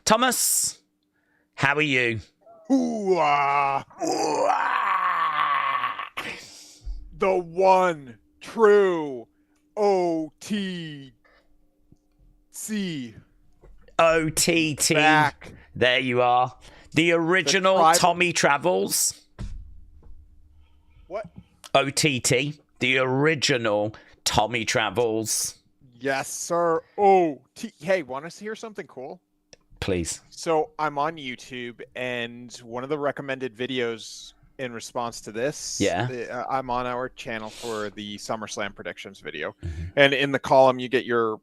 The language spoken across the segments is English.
Thomas, how are you? Ooh-ah. The one true OTC. OTT. Back. There you are. The original Tommy Travels. What? OTT. The original Tommy Travels. Yes, sir. Hey, want to hear something cool? Please. So I'm on YouTube, and one of the recommended videos in response to this, I'm on our channel for the SummerSlam predictions video, and in the column you get your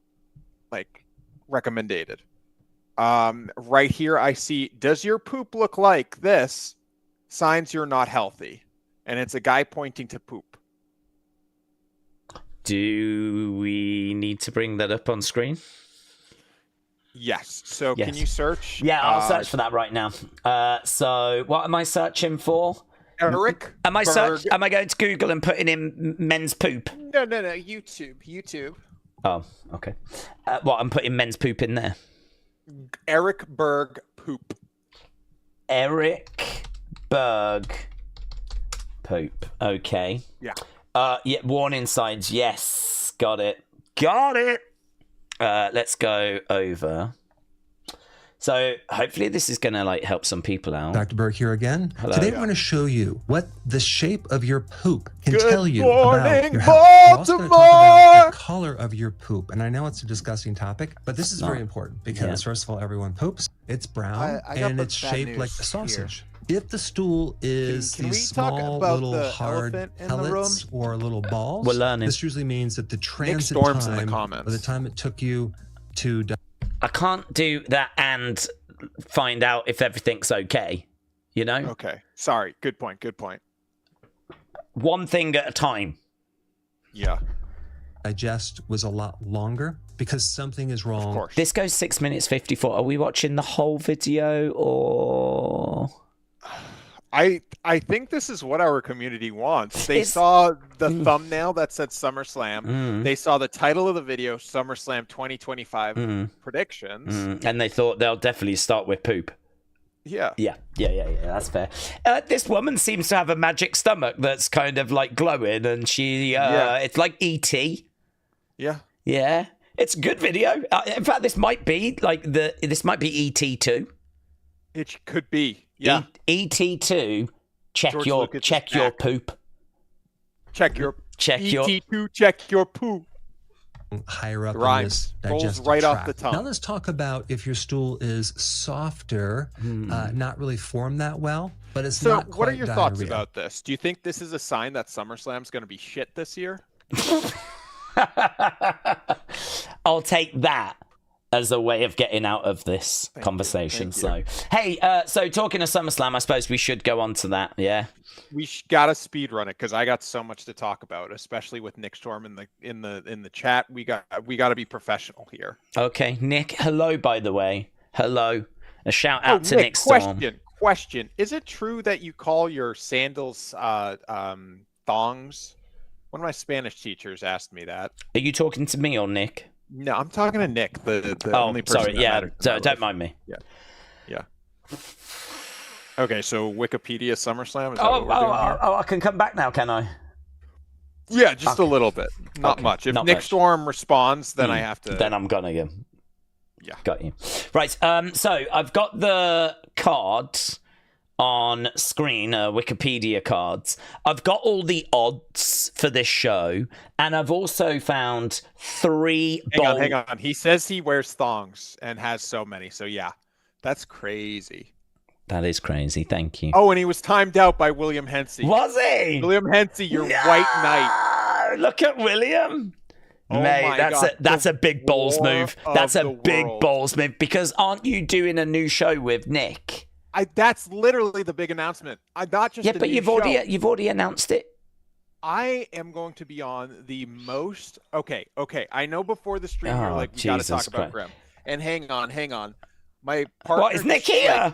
recommended. Right here I see, does your poop look like this? Signs you're not healthy. And it's a guy pointing to poop. Do we need to bring that up on screen? Yes. So can you search? Yeah, I'll search for that right now. So what am I searching for? Eric. Am I going to Google and putting in men's poop? No. YouTube. Oh, okay. What, I'm putting men's poop in there? Eric Berg poop. Eric Berg poop. Okay. Yeah. Warning signs. Yes. Got it. Let's go over. So hopefully this is going to help some people out. Dr. Berg here again. Hello. Today I'm going to show you what the shape of your poop can Good tell you morning, about your health. We're also going to talk about the color of your poop. And I know it's a disgusting topic, but this is very important because first of all, everyone poops. It's brown and it's shaped like the sausage. Here. If the stool is these small little hard pellets or little balls, we're learning. This usually means that the transit time, or the time it took you to... I can't do that and find out if everything's okay, you know? Okay. Sorry. Good point. One thing at a time. Yeah. Digest was a lot longer because something is wrong. Of course. This goes 6 minutes 54. Are we watching the whole video or... I think this is what our community wants. They saw the thumbnail that said SummerSlam. They saw the title of the video, SummerSlam 2025 predictions. And they thought they'll definitely start with poop. Yeah. Yeah, that's fair. This woman seems to have a magic stomach that's kind of glowing, and she, it's like E.T. Yeah. Yeah. It's a good video. In fact, this might be this might be E.T. 2. It could be. Yeah. ET2, check George your Lucas check your poop. Check your ET2, check your poop. Higher up in this rolls digestive right tract. off the tongue. Now let's talk about if your stool is softer, not really formed that well, but it's not quite what are your thoughts diarrhea. about this? Do you think this is a sign that SummerSlam's going to be shit this year? I'll take that as a way of getting out of this conversation. So, hey, so talking of SummerSlam, I suppose we should go on to that. Yeah, we gotta speed run it because I got so much to talk about, especially with Nick Storm in the chat. We got to be professional here. Okay, Nick. Hello, by the way. Hello. A shout out to Nick Storm. Question: is it true that you call your sandals thongs? One of my Spanish teachers asked me that. Are you talking to me or Nick? No, I'm talking to Nick, the only person. Sorry, yeah, don't mind me. Yeah. Okay, so Wikipedia SummerSlam. Is that Oh, what we're doing here? I can come back now, can I? Yeah, just a little bit, not much. If Nick Storm responds, then I have to. Then I'm gonna go. Yeah, got you. Right. So I've got the cards on screen, Wikipedia cards. I've got all the odds for this show, and I've also found 3 Hang on. He says he wears thongs and has so many. So yeah, that's crazy. That is crazy. Thank you. Oh, and he was timed out by William Hensey. Was he? William Hensey, your white knight. Look at William. Oh Mate, that's a big balls move. That's a big balls move, because aren't you doing a new show with Nick? That's literally the big announcement. Not just but you've already announced it. I am going to be on the most. Okay. I know before the stream you're like, we got to talk about Grim. And hang on. My partner. What, is Nick here?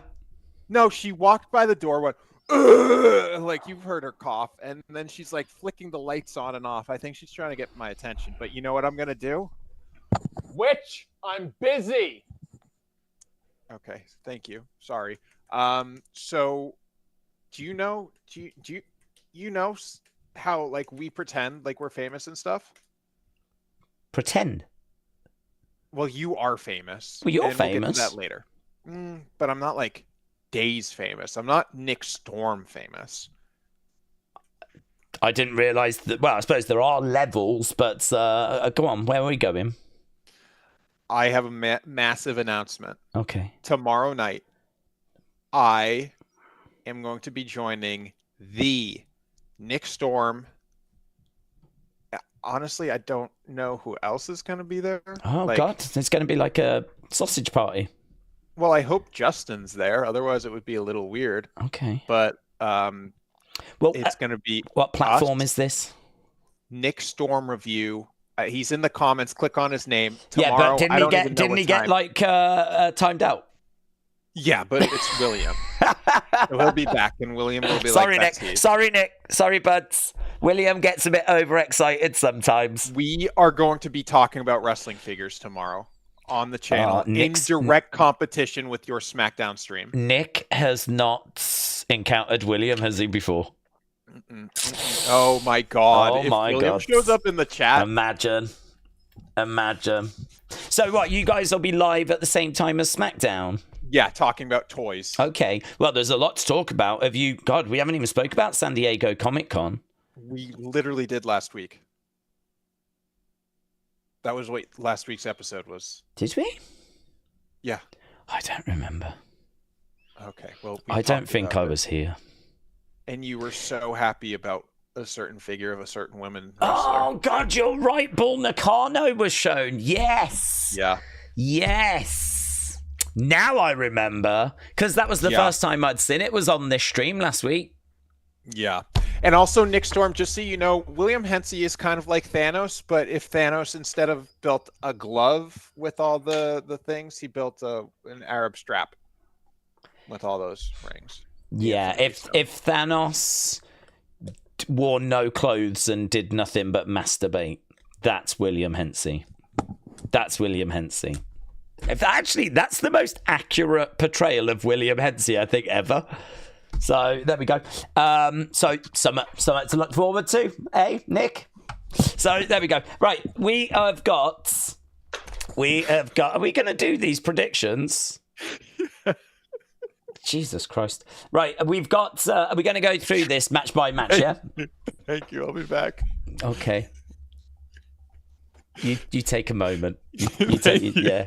No, she walked by the door, went, ugh, like you've heard her cough, and then she's like flicking the lights on and off. I think she's trying to get my attention. But you know what I'm gonna do? I'm busy. Okay, thank you. Sorry. So do you know how like we pretend like we're famous and stuff? Pretend? Well, you are famous. Well, you're famous. We'll get to that later. But I'm not like Daze famous. I'm not Nick Storm famous. I didn't realise that. Well, I suppose there are levels, but go on. Where are we going? I have a massive announcement. Okay. Tomorrow night, I am going to be joining the Nick Storm. Honestly, I don't know who else is going to be there. Oh, God. It's going to be like a sausage party. Well, I hope Justin's there. Otherwise, it would be a little weird. Okay. But it's going to be... What platform is this? Nick Storm Review. He's in the comments. Click on his name. Tomorrow, yeah, but didn't he get like timed out? Yeah, but it's William. So he'll be back, and William will be Sorry, like, Nick. Sorry, Nick. Sorry, buds. William gets a bit overexcited sometimes. We are going to be talking about wrestling figures tomorrow on the channel in direct competition with your SmackDown stream. Nick has not encountered William, has he, before? Oh, my God. Oh, my William God. shows up in the chat. Imagine. So what, you guys will be live at the same time as SmackDown? Yeah, talking about toys. Okay. Well, there's a lot to talk about. We haven't even spoke about San Diego Comic-Con. We literally did last week. That was what last week's episode was. Did we? Yeah. I don't remember. Okay. Well, I don't think I was here. And you were so happy about a certain figure of a certain woman wrestler. Oh, God, you're right. Bull Nakano was shown. Yes. Yeah. Yes. Now I remember, because that was the first time I'd seen it. It was on this stream last week. Yeah. And also, Nick Storm, just so you know, William Hensey is kind of like Thanos, but if Thanos, instead of built a glove with all the things, he built an Arab strap with all those rings. Yeah, if Thanos wore no clothes and did nothing but masturbate, that's William Hensey. That's William Hensey. That's the most accurate portrayal of William Hensey, I think, ever. So there we go. So something to look forward to, eh, Nick? So there we go. Right, we have got. Are we going to do these predictions? Jesus Christ! Right, we've got. Are we going to go through this match by match? Yeah. Thank you. I'll be back. Okay. You take a moment. You take, yeah.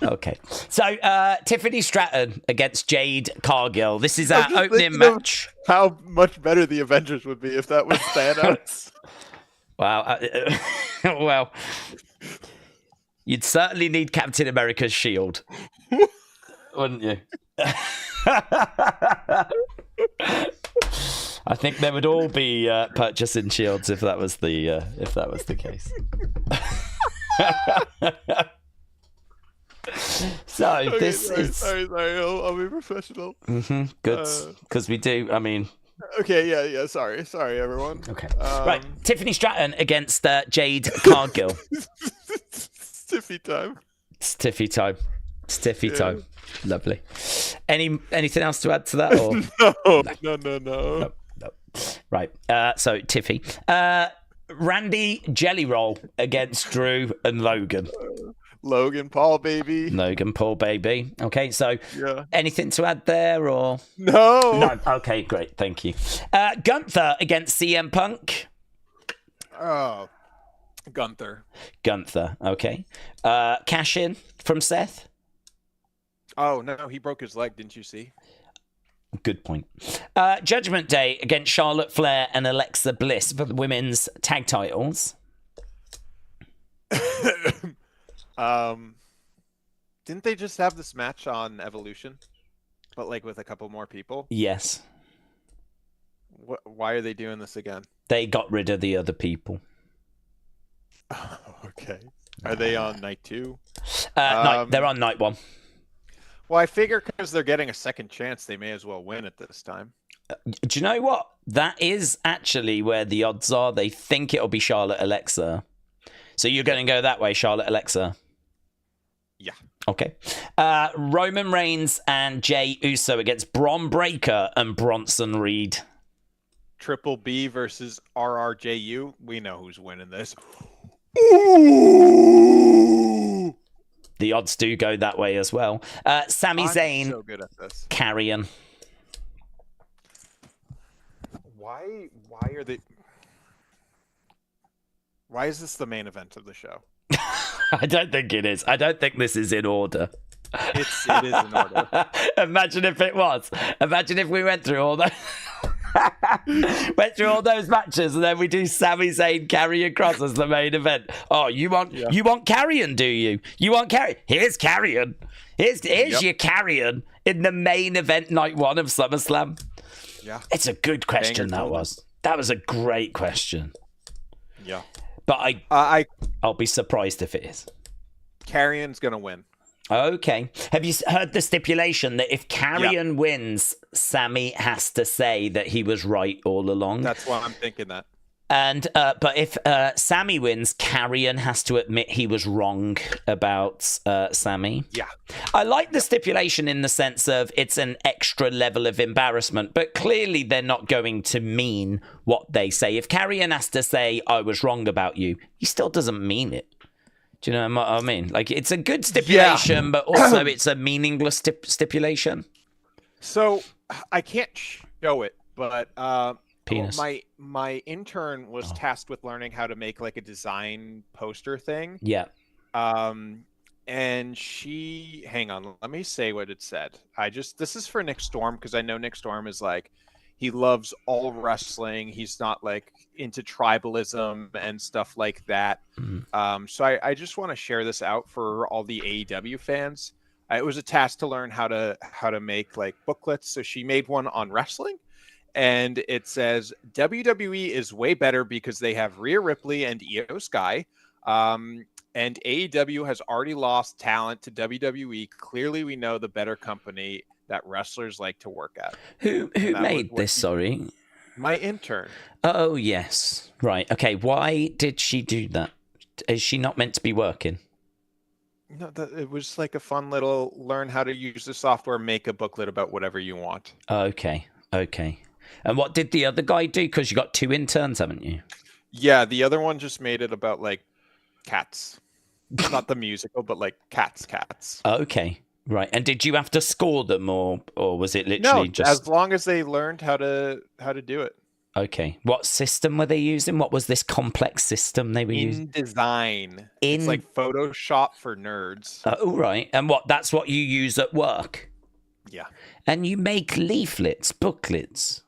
Okay. So Tiffany Stratton against Jade Cargill. This is our opening match. How much better the Avengers would be if that was Thanos. Wow. Well, you'd certainly need Captain America's shield, wouldn't you? I think they would all be purchasing shields if that was the case. So okay, this is sorry. I'll be professional. Good, because we do. I mean. Okay, yeah. Sorry, everyone. Okay, right. Tiffany Stratton against Jade Cargill. It's Tiffy time. It's Tiffy time. It's Tiffy time. Lovely. Anything else to add to that? Or? No. Right. So Tiffy, Randy Jelly Roll against Drew and Logan. Logan Paul baby. Okay. So anything to add there or no? Okay, great. Thank you. Gunther against CM Punk. Oh, Gunther. Okay. Cash in from Seth. Oh no, he broke his leg. Didn't you see? Good point. Judgment Day against Charlotte Flair and Alexa Bliss for the women's tag titles. Didn't they just have this match on Evolution, but like with a couple more people? Yes. Why are they doing this again? They got rid of the other people. Oh, okay. Are they on night 2? They're on night 1. Well, I figure because they're getting a second chance, they may as well win at this time. Do you know what? That is actually where the odds are. They think it'll be Charlotte Alexa. So you're going to go that way, Charlotte Alexa? Yeah. Okay. Roman Reigns and Jey Uso against Bron Breakker and Bronson Reed. Triple B versus RRJU. We know who's winning this. Ooh! The odds do go that way as well. Sami Zayn, so good at this. Karrion. Why are they? Why is this the main event of the show? I don't think it is. I don't think this is in order. It is in order. Imagine if it was. Imagine if we went through all those matches and then we do Sami Zayn, Karrion Kross as the main event. Oh, you want Karrion, do you? You want Karrion? Here's Karrion. Here's your Karrion in the main event night 1 of SummerSlam. Yeah. It's a good question. That was a great question. Yeah. But I'll be surprised if it is. Karrion's gonna win. Okay. Have you heard the stipulation that if Karrion wins, Sami has to say that he was right all along? That's why I'm thinking that. And but if Sami wins, Karrion has to admit he was wrong about Sami. Yeah. I like the stipulation in the sense of it's an extra level of embarrassment, but clearly they're not going to mean what they say. If Karrion has to say, I was wrong about you, he still doesn't mean it. Do you know what I mean? Like, it's a good stipulation, but also it's a meaningless stipulation. So I can't show it, but penis. My intern was tasked with learning how to make like a design poster thing. Yeah. And she, hang on, let me say what it said. This is for Nick Storm, because I know Nick Storm is like, he loves all wrestling. He's not like into tribalism and stuff like that. So I just want to share this out for all the AEW fans. It was a task to learn how to make like booklets. So she made one on wrestling, and it says WWE is way better because they have Rhea Ripley and Io Sky. And AEW has already lost talent to WWE. Clearly, we know the better company that wrestlers like to work at. Who made this? Sorry, my intern. Oh yes, right. Okay, why did she do that? Is she not meant to be working? No, it was like a fun little learn how to use the software, make a booklet about whatever you want. Okay. And what did the other guy do? Because you got 2 interns, haven't you? Yeah, the other one just made it about like cats. Not the musical, but like cats. Okay. Right. And did you have to score them or was it literally just as long as they learned how to do it? Okay. What system were they using? What was this complex system they were using? InDesign. It's like Photoshop for nerds. Oh, right. And that's what you use at work? Yeah. And you make leaflets, booklets.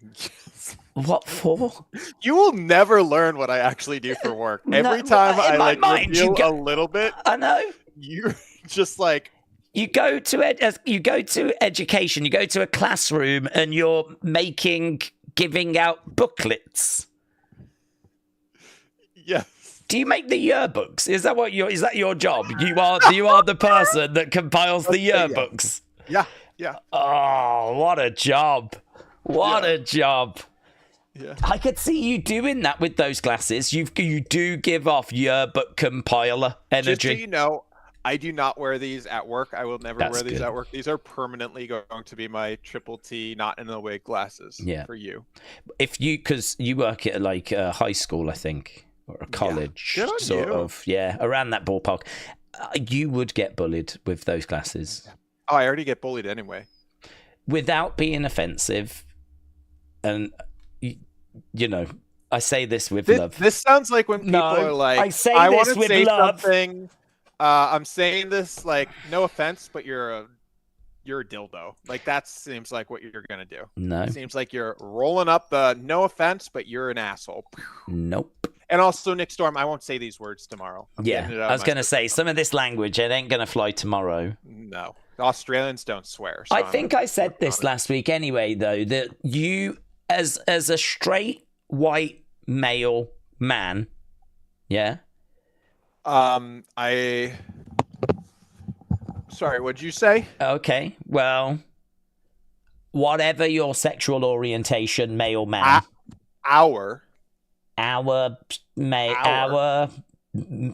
Yes. What for? You will never learn what I actually do for work. Every time I like reveal a little bit, I know. You're just like, you go to education, you go to a classroom and you're giving out booklets. Yes. Do you make the yearbooks? Is that your job? You are the person that compiles the yearbooks. Yeah. Oh, what a job. A job. Yeah. I could see you doing that with those glasses. You do give off yearbook compiler energy. Just so you know, I do not wear these at work. I will never wear these at work. These are permanently going to be my Triple T, not in the wig glasses for you. Because you work at like a high school, I think, or a college, sort of. Yeah, around that ballpark. You would get bullied with those glasses. Oh, I already get bullied anyway. Without being offensive, and you know, I say this with love. This sounds like when people are like, I want to say something. I'm saying this like, no offense, but you're a dildo. Like that seems like what you're gonna do. No, it seems like you're rolling up the no offense, but you're an asshole. Nope. And also, Nick Storm, I won't say these words tomorrow. I was gonna say some of this language, it ain't gonna fly tomorrow. No, Australians don't swear. So I think I said this last week anyway, though, that you, as a straight white male man, yeah. Sorry, what'd you say? Okay, well, whatever your sexual orientation, male man. Our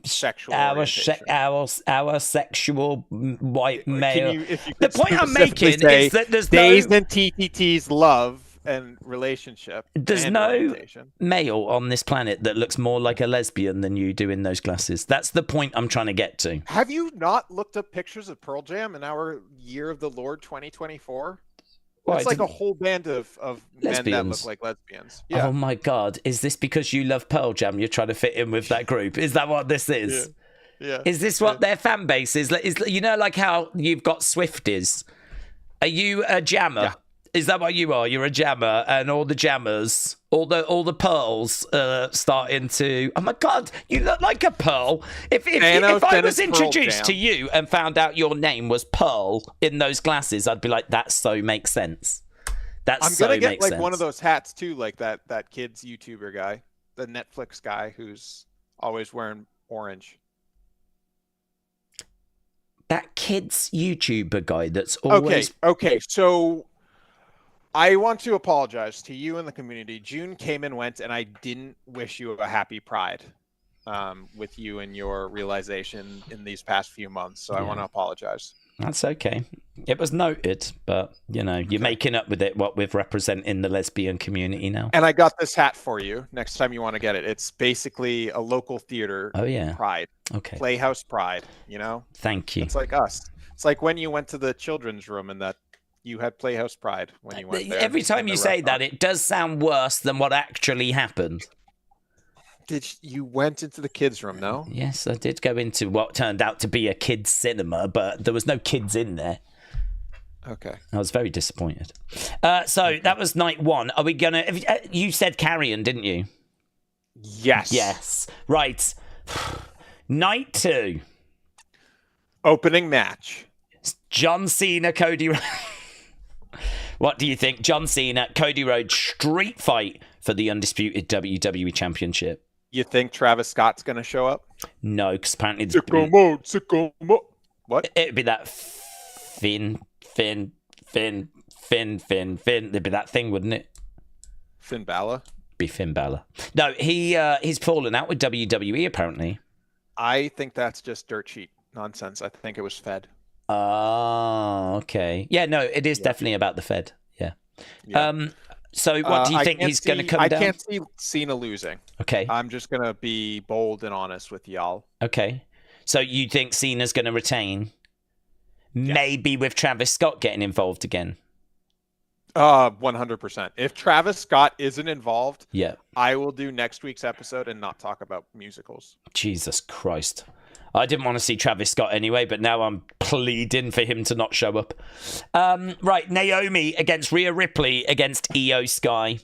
sexual our sexual white male. The point I'm making is that there's Daze no and TTT's love and relationship. There's and no orientation. male on this planet that looks more like a lesbian than you do in those glasses. That's the point I'm trying to get to. Have you not looked up pictures of Pearl Jam in our Year of the Lord 2024? Well, it's like a whole band of men that look like lesbians. Yeah. Oh my God. Is this because you love Pearl Jam? You're trying to fit in with that group? Is that what this is? Yeah. Is this what their fan base is? You know, like how you've got Swifties. Are you a jammer? Yeah. Is that what you are? You're a jammer, and all the jammers, all the pearls starting to. Oh my God, you look like a pearl. If I was introduced to you and found out your name was Pearl in those glasses, I'd be like, that so makes sense. I'm gonna get like one of those hats too, like that kid's YouTuber guy, the Netflix guy who's always wearing orange. That kid's YouTuber guy that's always okay. So I want to apologize to you and the community. June came and went, and I didn't wish you a happy Pride with you and your realization in these past few months. So I want to apologize. That's okay. It was noted, but you're making up with it with representing the lesbian community now. And I got this hat for you next time you want to get it. It's basically a local theater Pride. Okay. Playhouse Pride, Thank you. It's like us. It's like when you went to the children's room and that you had Playhouse Pride when you went there. Every time you say that, it does sound worse than what actually happened. You went into the kids' room, no? Yes, I did go into what turned out to be a kids' cinema, but there was no kids in there. Okay. I was very disappointed. So that was night one. Are we gonna? You said Karrion, didn't you? Yes. Yes. Right. Night two. Opening match. John Cena, Cody Rhodes. What do you think? John Cena, Cody Rhodes, street fight for the undisputed WWE Championship. You think Travis Scott's going to show up? No, because apparently... Sicko mode. What? It'd be that Finn. There'd be that thing, wouldn't it? Finn Balor? Be Finn Balor. No, he's fallen out with WWE, apparently. I think that's just dirt sheet nonsense. I think it was fed. Oh, okay. Yeah, no, it is definitely about the Fed. Yeah. So what do you think he's going to come down? I can't see Cena losing. Okay. I'm just going to be bold and honest with y'all. Okay. So you think Cena's going to retain? Yeah. Maybe with Travis Scott getting involved again? 100%. If Travis Scott isn't involved, I will do next week's episode and not talk about musicals. Jesus Christ. I didn't want to see Travis Scott anyway, but now I'm pleading for him to not show up. Right, Naomi against Rhea Ripley against Io Sky.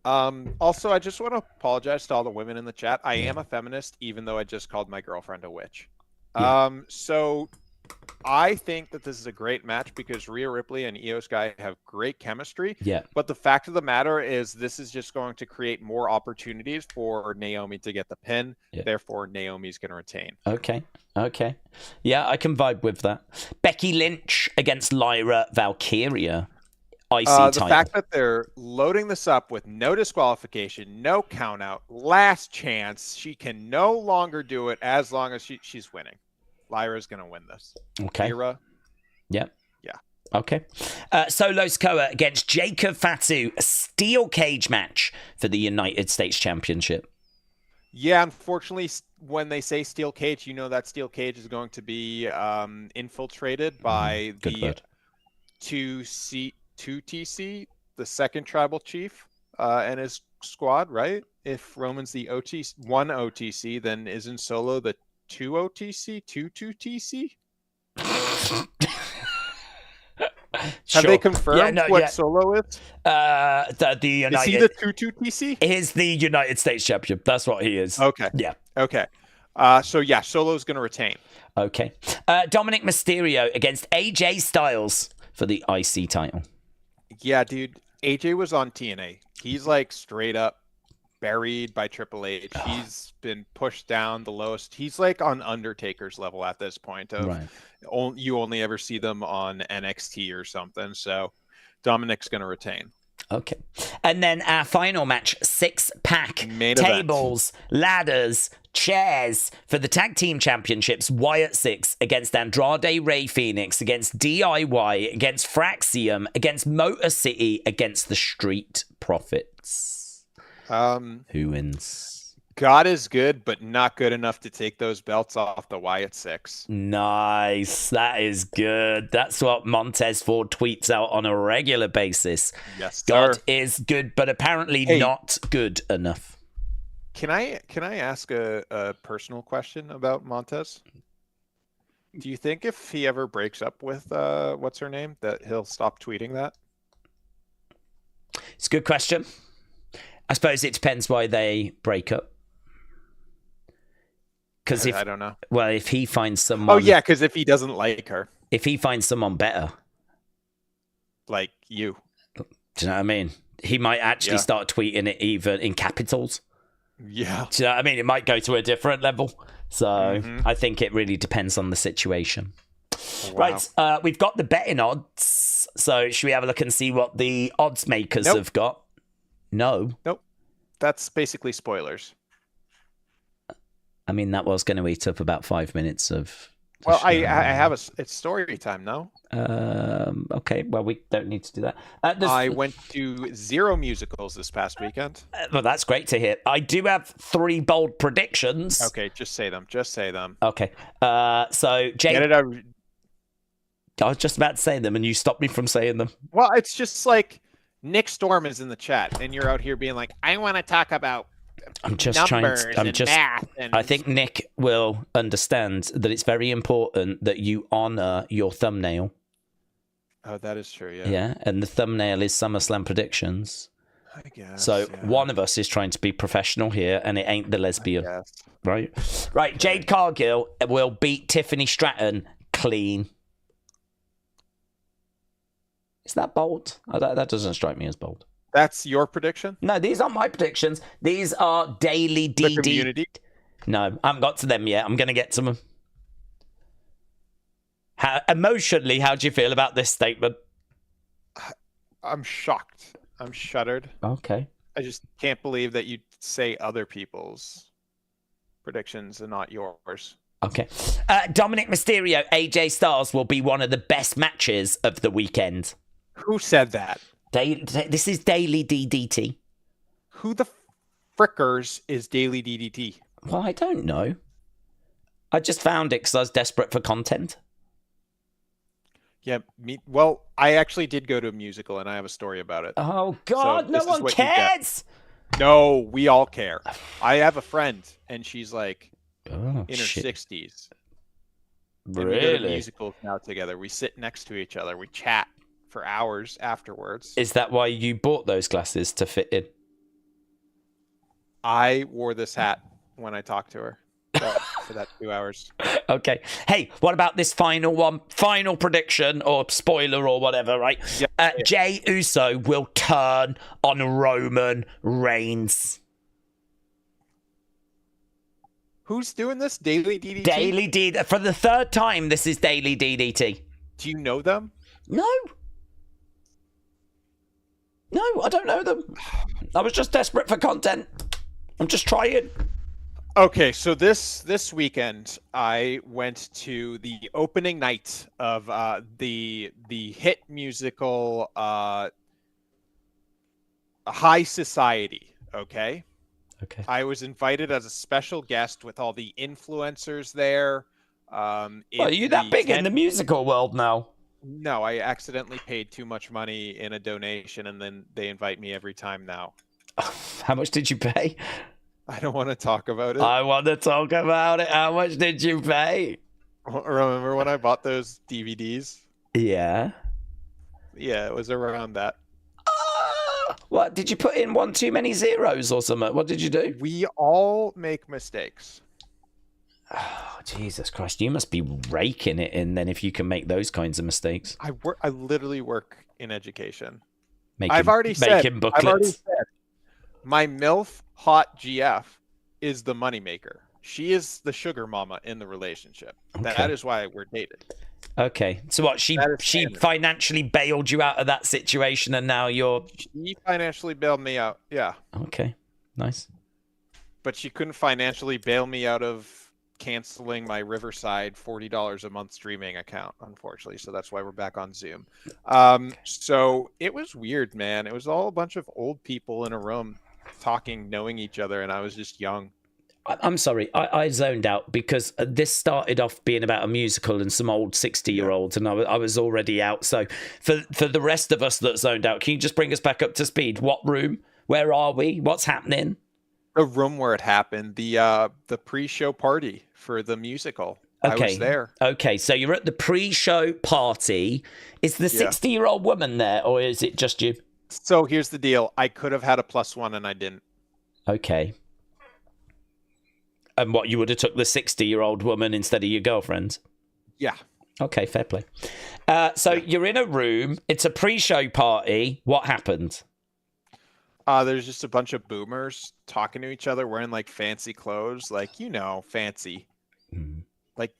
Also, I just want to apologize to all the women in the chat. I am a feminist, even though I just called my girlfriend a witch. So I think that this is a great match because Rhea Ripley and Io Sky have great chemistry. Yeah. But the fact of the matter is this is just going to create more opportunities for Naomi to get the pin. Yeah. Therefore, Naomi's going to retain. Okay. Yeah, I can vibe with that. Becky Lynch against Lyra Valkyria. IC title. The fact that they're loading this up with no disqualification, no count out, last chance. She can no longer do it as long as she's winning. Lyra's going to win this. Okay. Lyra. Yeah. Yeah. Okay. Solo Sikoa against Jacob Fatu. A steel cage match for the United States Championship. Yeah, unfortunately, when they say steel cage, that steel cage is going to be infiltrated by the 2TC, the second tribal chief, and his squad, right? If Roman's the one OTC, then isn't Solo the 2 OTC, 2TC? Have they confirmed what Solo is? The United. Is he the 2TC? He's the United States champion. That's what he is. Okay. Yeah. Okay. So Solo's going to retain. Okay. Dominic Mysterio against AJ Styles for the IC title. Yeah, dude. AJ was on TNA. He's like straight up buried by Triple H. He's been pushed down the lowest. He's like on Undertaker's level at this point. You only ever see them on NXT or something. So Dominic's going to retain. Okay. And then our final match, 6-pack Main tables, ladders, chairs for the tag team championships. Wyatt 6 against Andrade Ray Phoenix, against DIY, against Fraxium, against Motor City, against the Street Profits. Who wins? God is good, but not good enough to take those belts off the Wyatt 6. Nice. That is good. That's what Montez Ford tweets out on a regular basis. Yes, God sir. is good, but apparently not good enough. Can I ask a personal question about Montez? Do you think if he ever breaks up with what's her name, that he'll stop tweeting that? It's a good question. I suppose it depends why they break up. Because I don't know. Well, if he finds someone... Oh, yeah, because if he doesn't like her. If he finds someone better. Like you. Do you know what I mean? He might actually start tweeting it even in capitals. Yeah. Do you know what I mean? It might go to a different level. So I think it really depends on the situation. Wow. Right, we've got the betting odds. So should we have a look and see what the odds makers have got? No. Nope. That's basically spoilers. I mean, that was going to eat up about 5 minutes of... Well, I have it's story time, no? Okay, well, we don't need to do that. I went to 0 musicals this past weekend. Well, that's great to hear. I do have 3 bold predictions. Okay, just say them. Just say them. Okay. So, Jade... Get it out. I was just about to say them, and you stopped me from saying them. Well, it's just like Nick Storm is in the chat, and you're out here being like, I want to talk about math. I think Nick will understand that it's very important that you honor your thumbnail. Oh, that is true, yeah. Yeah, and the thumbnail is SummerSlam predictions. I guess. So one of us is trying to be professional here, and it ain't the lesbian. Right? Right, Jade Cargill will beat Tiffany Stratton clean. Is that bold? That doesn't strike me as bold. That's your prediction? No, these aren't my predictions. These are daily DD. The community? No, I haven't got to them yet. I'm going to get to them. Emotionally, how do you feel about this statement? I'm shocked. I'm shuddered. Okay. I just can't believe that you'd say other people's predictions and not yours. Okay. Dominic Mysterio, AJ Styles will be one of the best matches of the weekend. Who said that? This is Daily DDT. Who the frickers is Daily DDT? Well, I don't know. I just found it because I was desperate for content. Yeah, well, I actually did go to a musical, and I have a story about it. Oh, God, so no one cares! No, we all care. I have a friend, and she's like in her 60s. Really? And we go to musicals now together. We sit next to each other. We chat for hours afterwards. Is that why you bought those glasses, to fit in? I wore this hat when I talked to her for that 2 hours. Okay. Hey, what about this final one? Final prediction or spoiler or whatever, right? Yeah. Jey Uso will turn on Roman Reigns. Who's doing this? Daily DDT? Daily DDT. For the 3rd time, this is Daily DDT. Do you know them? No. No, I don't know them. I was just desperate for content. I'm just trying. Okay, so this weekend I went to the opening night of the hit musical High Society. Okay. I was invited as a special guest with all the influencers there. Well, are you that big in the musical world now? No, I accidentally paid too much money in a donation, and then they invite me every time now. How much did you pay? I don't want to talk about it. I want to talk about it. How much did you pay? Remember when I bought those DVDs? Yeah. Yeah, it was around that. What, did you put in one too many zeros or something? What did you do? We all make mistakes. Oh, Jesus Christ. You must be raking it in then if you can make those kinds of mistakes. I literally work in education. I've already said my MILF hot GF is the moneymaker. She is the sugar mama in the relationship. Okay. That is why we're dated. Okay. So what? She financially bailed you out of that situation, and now you're. She financially bailed me out. Yeah. Okay. Nice. But she couldn't financially bail me out of canceling my Riverside $40 a month streaming account, unfortunately. So that's why we're back on Zoom. So it was weird, man. It was all a bunch of old people in a room talking, knowing each other, and I was just young. I'm sorry, I zoned out because this started off being about a musical and some old 60-year-olds, and I was already out. So for the rest of us that zoned out, can you just bring us back up to speed? What room? Where are we? What's happening? The room where it happened, the pre-show party for the musical. Okay. I was there. Okay, so you're at the pre-show party. Is the 60-year-old woman there, or is it just you? So here's the deal. I could have had a +1, and I didn't. Okay. And what, you would have took the 60-year-old woman instead of your girlfriend? Yeah. Okay, fair play. So you're in a room. It's a pre-show party. What happened? There's just a bunch of boomers talking to each other, wearing like fancy clothes, like, fancy. Like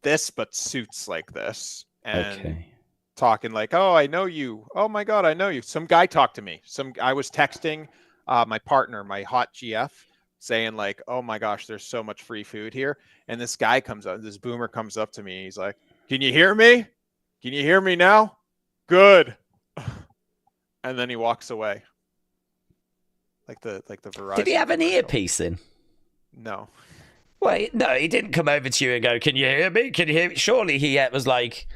this, but suits like this. And talking like, oh, I know you. Oh my God, I know you. Some guy talked to me. I was texting my partner, my hot GF, saying like, oh my gosh, there's so much free food here. And this guy this boomer comes up to me. He's like, can you hear me? Can you hear me now? Good. And then he walks away. Like the Verizon. Did he have an earpiece in? No. Wait, no, he didn't come over to you and go, can you hear me? Can you hear me? Surely he was like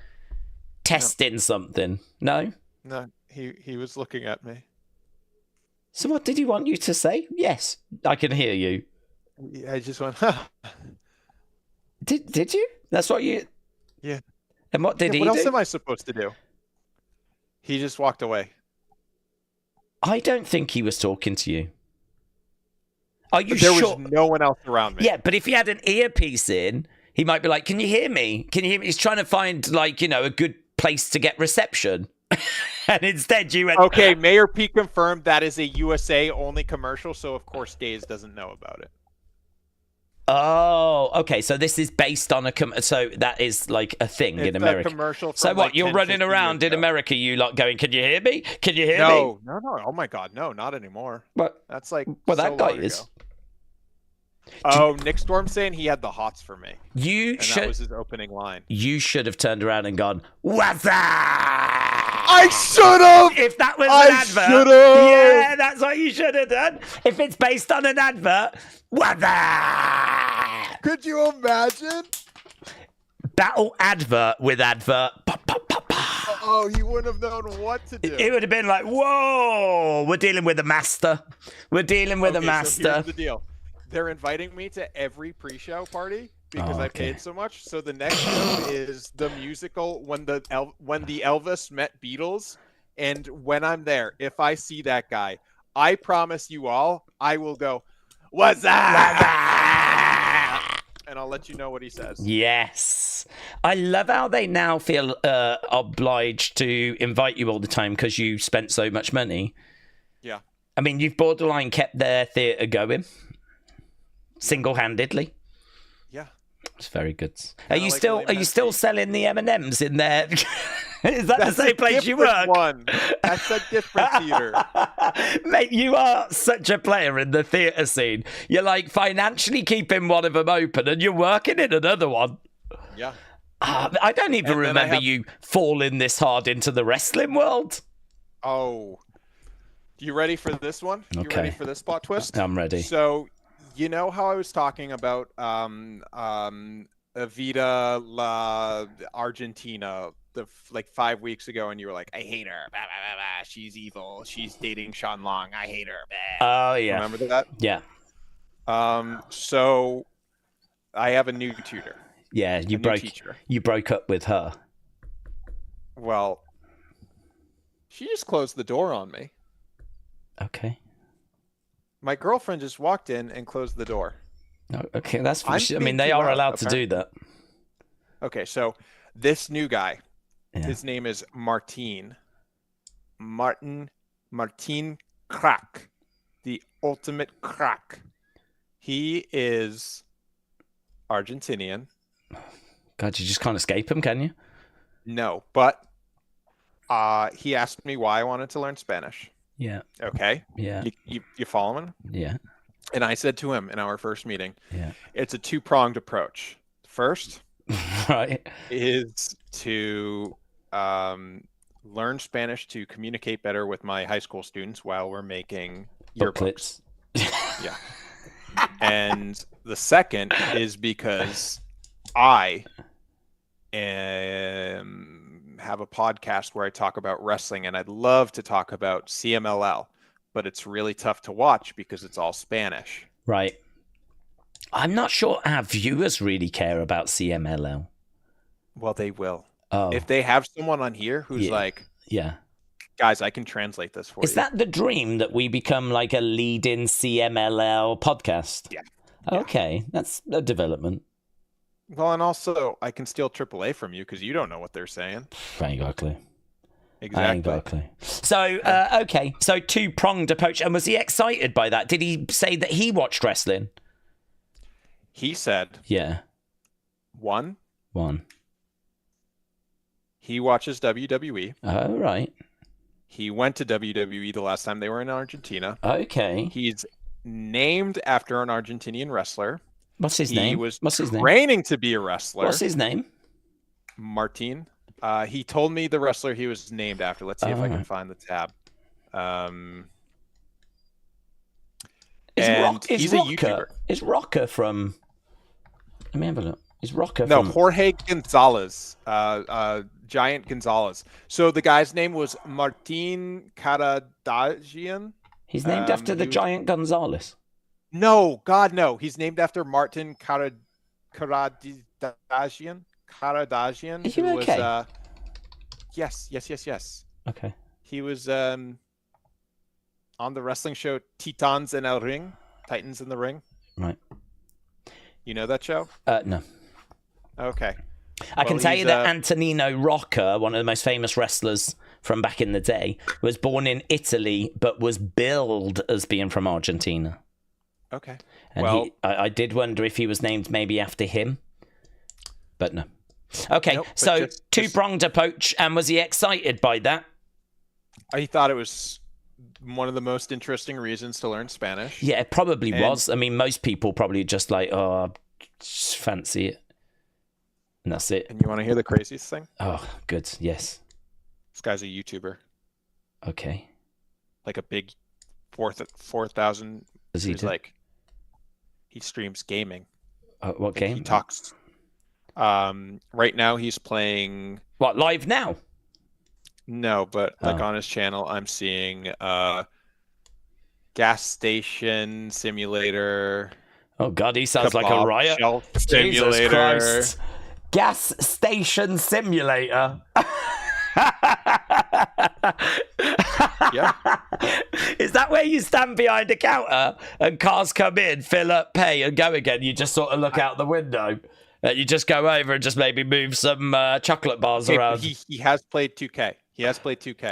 testing something. No? No, he was looking at me. So what did he want you to say? Yes, I can hear you. I just went, huh. Did you? That's what you... Yeah. And what did he do? What else am I supposed to do? He just walked away. I don't think he was talking to you. Are you sure? There was no one else around me. Yeah, but if he had an earpiece in, he might be like, can you hear me? Can you hear me? He's trying to find, like, a good place to get reception. And instead you went... Okay, Mayor P confirmed that is a USA only commercial, so of course Daze doesn't know about it. Oh, okay. So this is based on so that is like a thing in America. A commercial from so what? Like you're 10, running around in America, you lot going, can you hear me? Can you hear me? No. Oh my God, no, not anymore. What? That's like that guy is. Oh, Nick Storm saying he had the hots for me. That was his opening line. You should have turned around and gone, what's that? I should have. If that was an advert, yeah, that's what you should have done. If it's based on an advert, what's that? Could you imagine? Battle advert with advert. Oh, he wouldn't have known what to do. It would have been like, whoa, we're dealing with a master. We're dealing with a master. So here's the deal. They're inviting me to every pre-show party because I paid so much. So the next show is the musical when the Elvis met Beatles. And when I'm there, if I see that guy, I promise you all, I will go, what's that? And I'll let you know what he says. Yes. I love how they now feel obliged to invite you all the time because you spent so much money. Yeah. I mean, you've borderline kept their theatre going. Single-handedly. Yeah. It's very good. Are you still selling the M&Ms in there? Is that the same place you work? That's a different theater. Mate, you are such a player in the theatre scene. You're like financially keeping one of them open and you're working in another one. Yeah. I don't even remember you falling this hard into the wrestling world. Oh. You ready for this one? Okay. You ready for this plot twist? I'm ready. So, you know how I was talking about Evita La Argentina like 5 weeks ago, and you were like, I hate her. Bah, bah, bah, bah. She's evil. She's dating Sean Long. I hate her. Bah. Oh, yeah. Remember that? Yeah. So I have a new tutor. Yeah, you broke up with her. Well, she just closed the door on me. Okay. My girlfriend just walked in and closed the door. Okay, that's fine. I mean, they are allowed to do that. Okay, so this new guy, his name is Martin Crack, the ultimate crack. He is Argentinian. God, you just can't escape him, can you? No, but he asked me why I wanted to learn Spanish. Yeah. Okay. Yeah. You following? Yeah. And I said to him in our first meeting, yeah, it's a two-pronged approach. First, right, is to learn Spanish to communicate better with my high school students while we're making yearbooks. Yeah. And the second is because I have a podcast where I talk about wrestling, and I'd love to talk about CMLL, but it's really tough to watch because it's all Spanish. Right. I'm not sure our viewers really care about CMLL. Well, they will. Oh. If they have someone on here who's guys, I can translate this for you. Is that the dream, that we become like a lead-in CMLL podcast? Yeah. Okay, that's a development. Well, and also, I can steal AAA from you because you don't know what they're saying. I ain't got a clue. Exactly. I ain't got a clue. So, okay, so two-pronged approach. And was he excited by that? Did he say that he watched wrestling? He said... Yeah. One. He watches WWE. Oh, right. He went to WWE the last time they were in Argentina. Okay. He's named after an Argentinian wrestler. What's his name? He was training to be a wrestler. What's his name? Martin. He told me the wrestler he was named after. Let's see if I can find the tab. He's a YouTuber. Is Rocker from... Let me have a look. Is Rocker from... No, Jorge Gonzalez. Giant Gonzalez. So the guy's name was Martin Karadagian. He's named after the Giant Gonzalez. No, God, no. He's named after Martin Karadagian. Are you okay? Was, yes. Okay. He was on the wrestling show Titans in El Ring, Titans in the Ring. Right. You know that show? No. Okay. I can tell you that Antonino Rocca, one of the most famous wrestlers from back in the day, was born in Italy, but was billed as being from Argentina. Okay. And I did wonder if he was named maybe after him, but no. Okay, nope, so two-pronged approach, and was he excited by that? I thought it was one of the most interesting reasons to learn Spanish. Yeah, it probably was. I mean, most people probably just like, oh, just fancy it. And that's it. And you want to hear the craziest thing? Oh, good. Yes. This guy's a YouTuber. Okay. Like a big 4,000. Does he do? He streams gaming. What game? He talks. Right now he's playing. What, live now? No, but on his channel, I'm seeing gas station simulator. Oh God, he sounds like a riot. Simulator. Jesus Christ. Gas station simulator. Yeah. Is that where you stand behind a counter and cars come in, fill up, pay, and go again? You just sort of look out the window. You just go over and just maybe move some chocolate bars around. He has played 2K.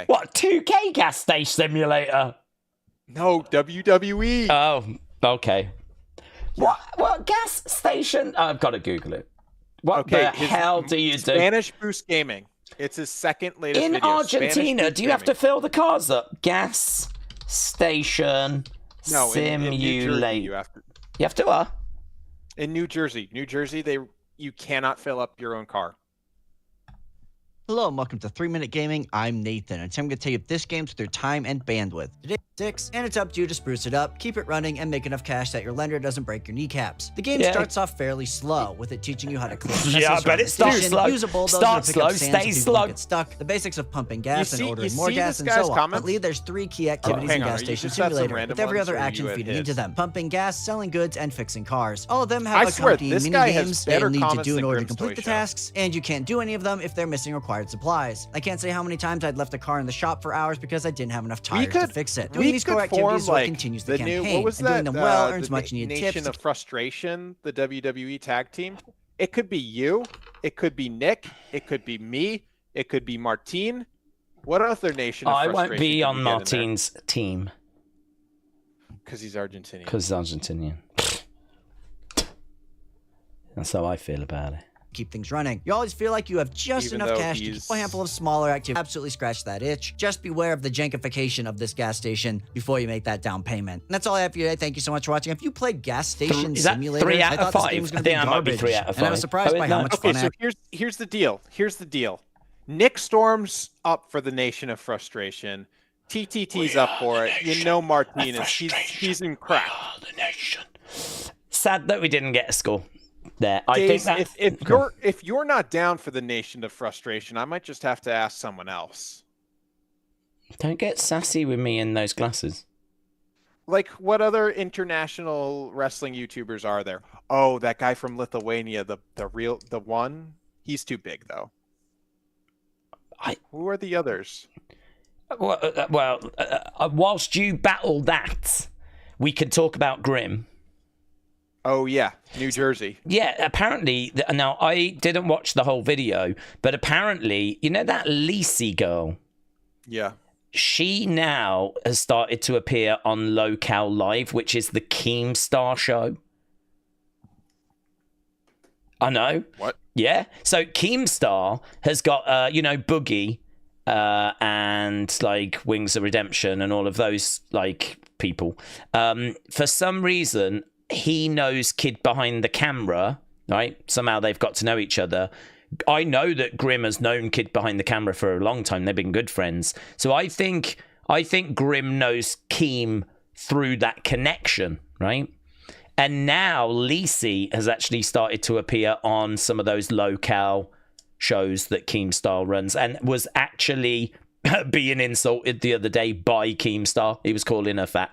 What, 2K gas station simulator? No, WWE. Oh, okay. What gas station? I've got to Google it. What the hell do you do? Spanish Boost Gaming. It's his second latest video. In Argentina, do you have to fill the cars up? Gas station simulator. In New Jersey, you have to what? In New Jersey, you cannot fill up your own car. Hello and welcome to 3 Minute Gaming. I'm Nathan, and today I'm going to tell you if this game's with your time and bandwidth. Today's 6, and it's up to you to spruce it up, keep it running, and make enough cash that your lender doesn't break your kneecaps. The game starts off fairly slow, with it teaching you how to clear messes. Yeah, but it starts slow. Use a bulldozer Start to pick up slow, sand stay so people slow. don't get stuck. The basics of pumping gas and ordering more gas and so on. Comments? But Lee, there's 3 key activities in Gas Station Simulator, with every other action feeding into them: pumping gas, selling goods, and fixing cars. All of them have accompanying mini-games that you'll need to do in order to complete the tasks, and you can't do any of them if they're missing required supplies. I can't say how many times I'd left a car in the shop for hours because I didn't have enough tires to fix it. Doing these core activities so it continues the campaign, and doing them well earns much needed tips. Nation of Frustration, the WWE tag team. It could be you, it could be Nick, it could be me, it could be Martin. What other Nation of Frustration? I won't be on Martin's team. Because he's Argentinian. Because he's Argentinian. That's how I feel about it. keep things running. You always feel like you have just enough cash to keep a handful of smaller activities. Absolutely scratch that itch. Just beware of the jankification of this gas station before you make that down payment. And that's all I have for you today. Thank you so much for watching. If you played Gas Station Simulator, 3 out I of thought 5. this game was I going to be think that might be garbage. 3 out of 5. And I was surprised by how much fun. Okay, so here's the deal. Here's the deal. Nick Storm's up for the Nation of Frustration. TTT's up for it. You know Martinez. He's in crack. The nation. Sad that we didn't get a score there. Daze, I think that if you're not down for the Nation of Frustration, I might just have to ask someone else. Don't get sassy with me in those glasses. Like, what other international wrestling YouTubers are there? Oh, that guy from Lithuania, the one. He's too big though. Who are the others? Well, whilst you battle that, we could talk about Grimm. Oh, yeah. New Jersey. Yeah, apparently. Now, I didn't watch the whole video, but apparently, you know that Lacey girl? Yeah. She now has started to appear on Locale Live, which is the Keemstar show. I know. What? Yeah. So Keemstar has got, Boogie and like Wings of Redemption and all of those like people. For some reason, he knows Kid behind the camera, right? Somehow they've got to know each other. I know that Grimm has known Kid behind the camera for a long time. They've been good friends. So I think Grimm knows Keem through that connection, right? And now Lacey has actually started to appear on some of those locale shows that Keemstar runs and was actually being insulted the other day by Keemstar. He was calling her fat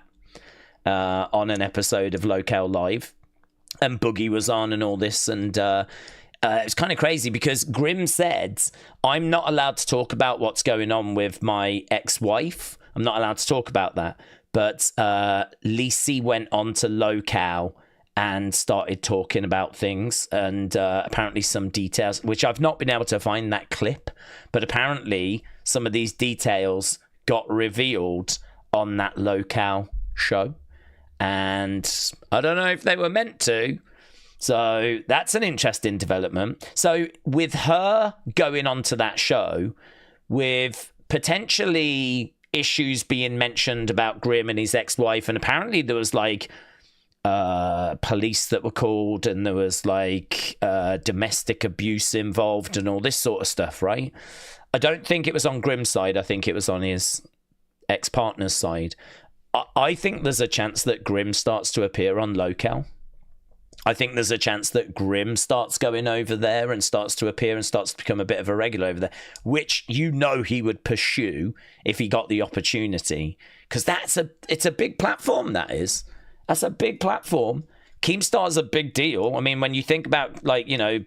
on an episode of Locale Live. And Boogie was on and all this. And it was kind of crazy because Grimm said, I'm not allowed to talk about what's going on with my ex-wife. I'm not allowed to talk about that. But Lacey went on to Locale and started talking about things and apparently some details, which I've not been able to find that clip, but apparently some of these details got revealed on that Locale show. And I don't know if they were meant to. So that's an interesting development. So with her going on to that show, with potentially issues being mentioned about Grimm and his ex-wife, and apparently there was like police that were called, and there was like domestic abuse involved and all this sort of stuff, right? I don't think it was on Grimm's side. I think it was on his ex-partner's side. I think there's a chance that Grimm starts to appear on Locale. I think there's a chance that Grimm starts going over there and starts to appear and starts to become a bit of a regular over there, which he would pursue if he got the opportunity, because it's a big platform. That's a big platform. Keemstar's a big deal. I mean, when you think about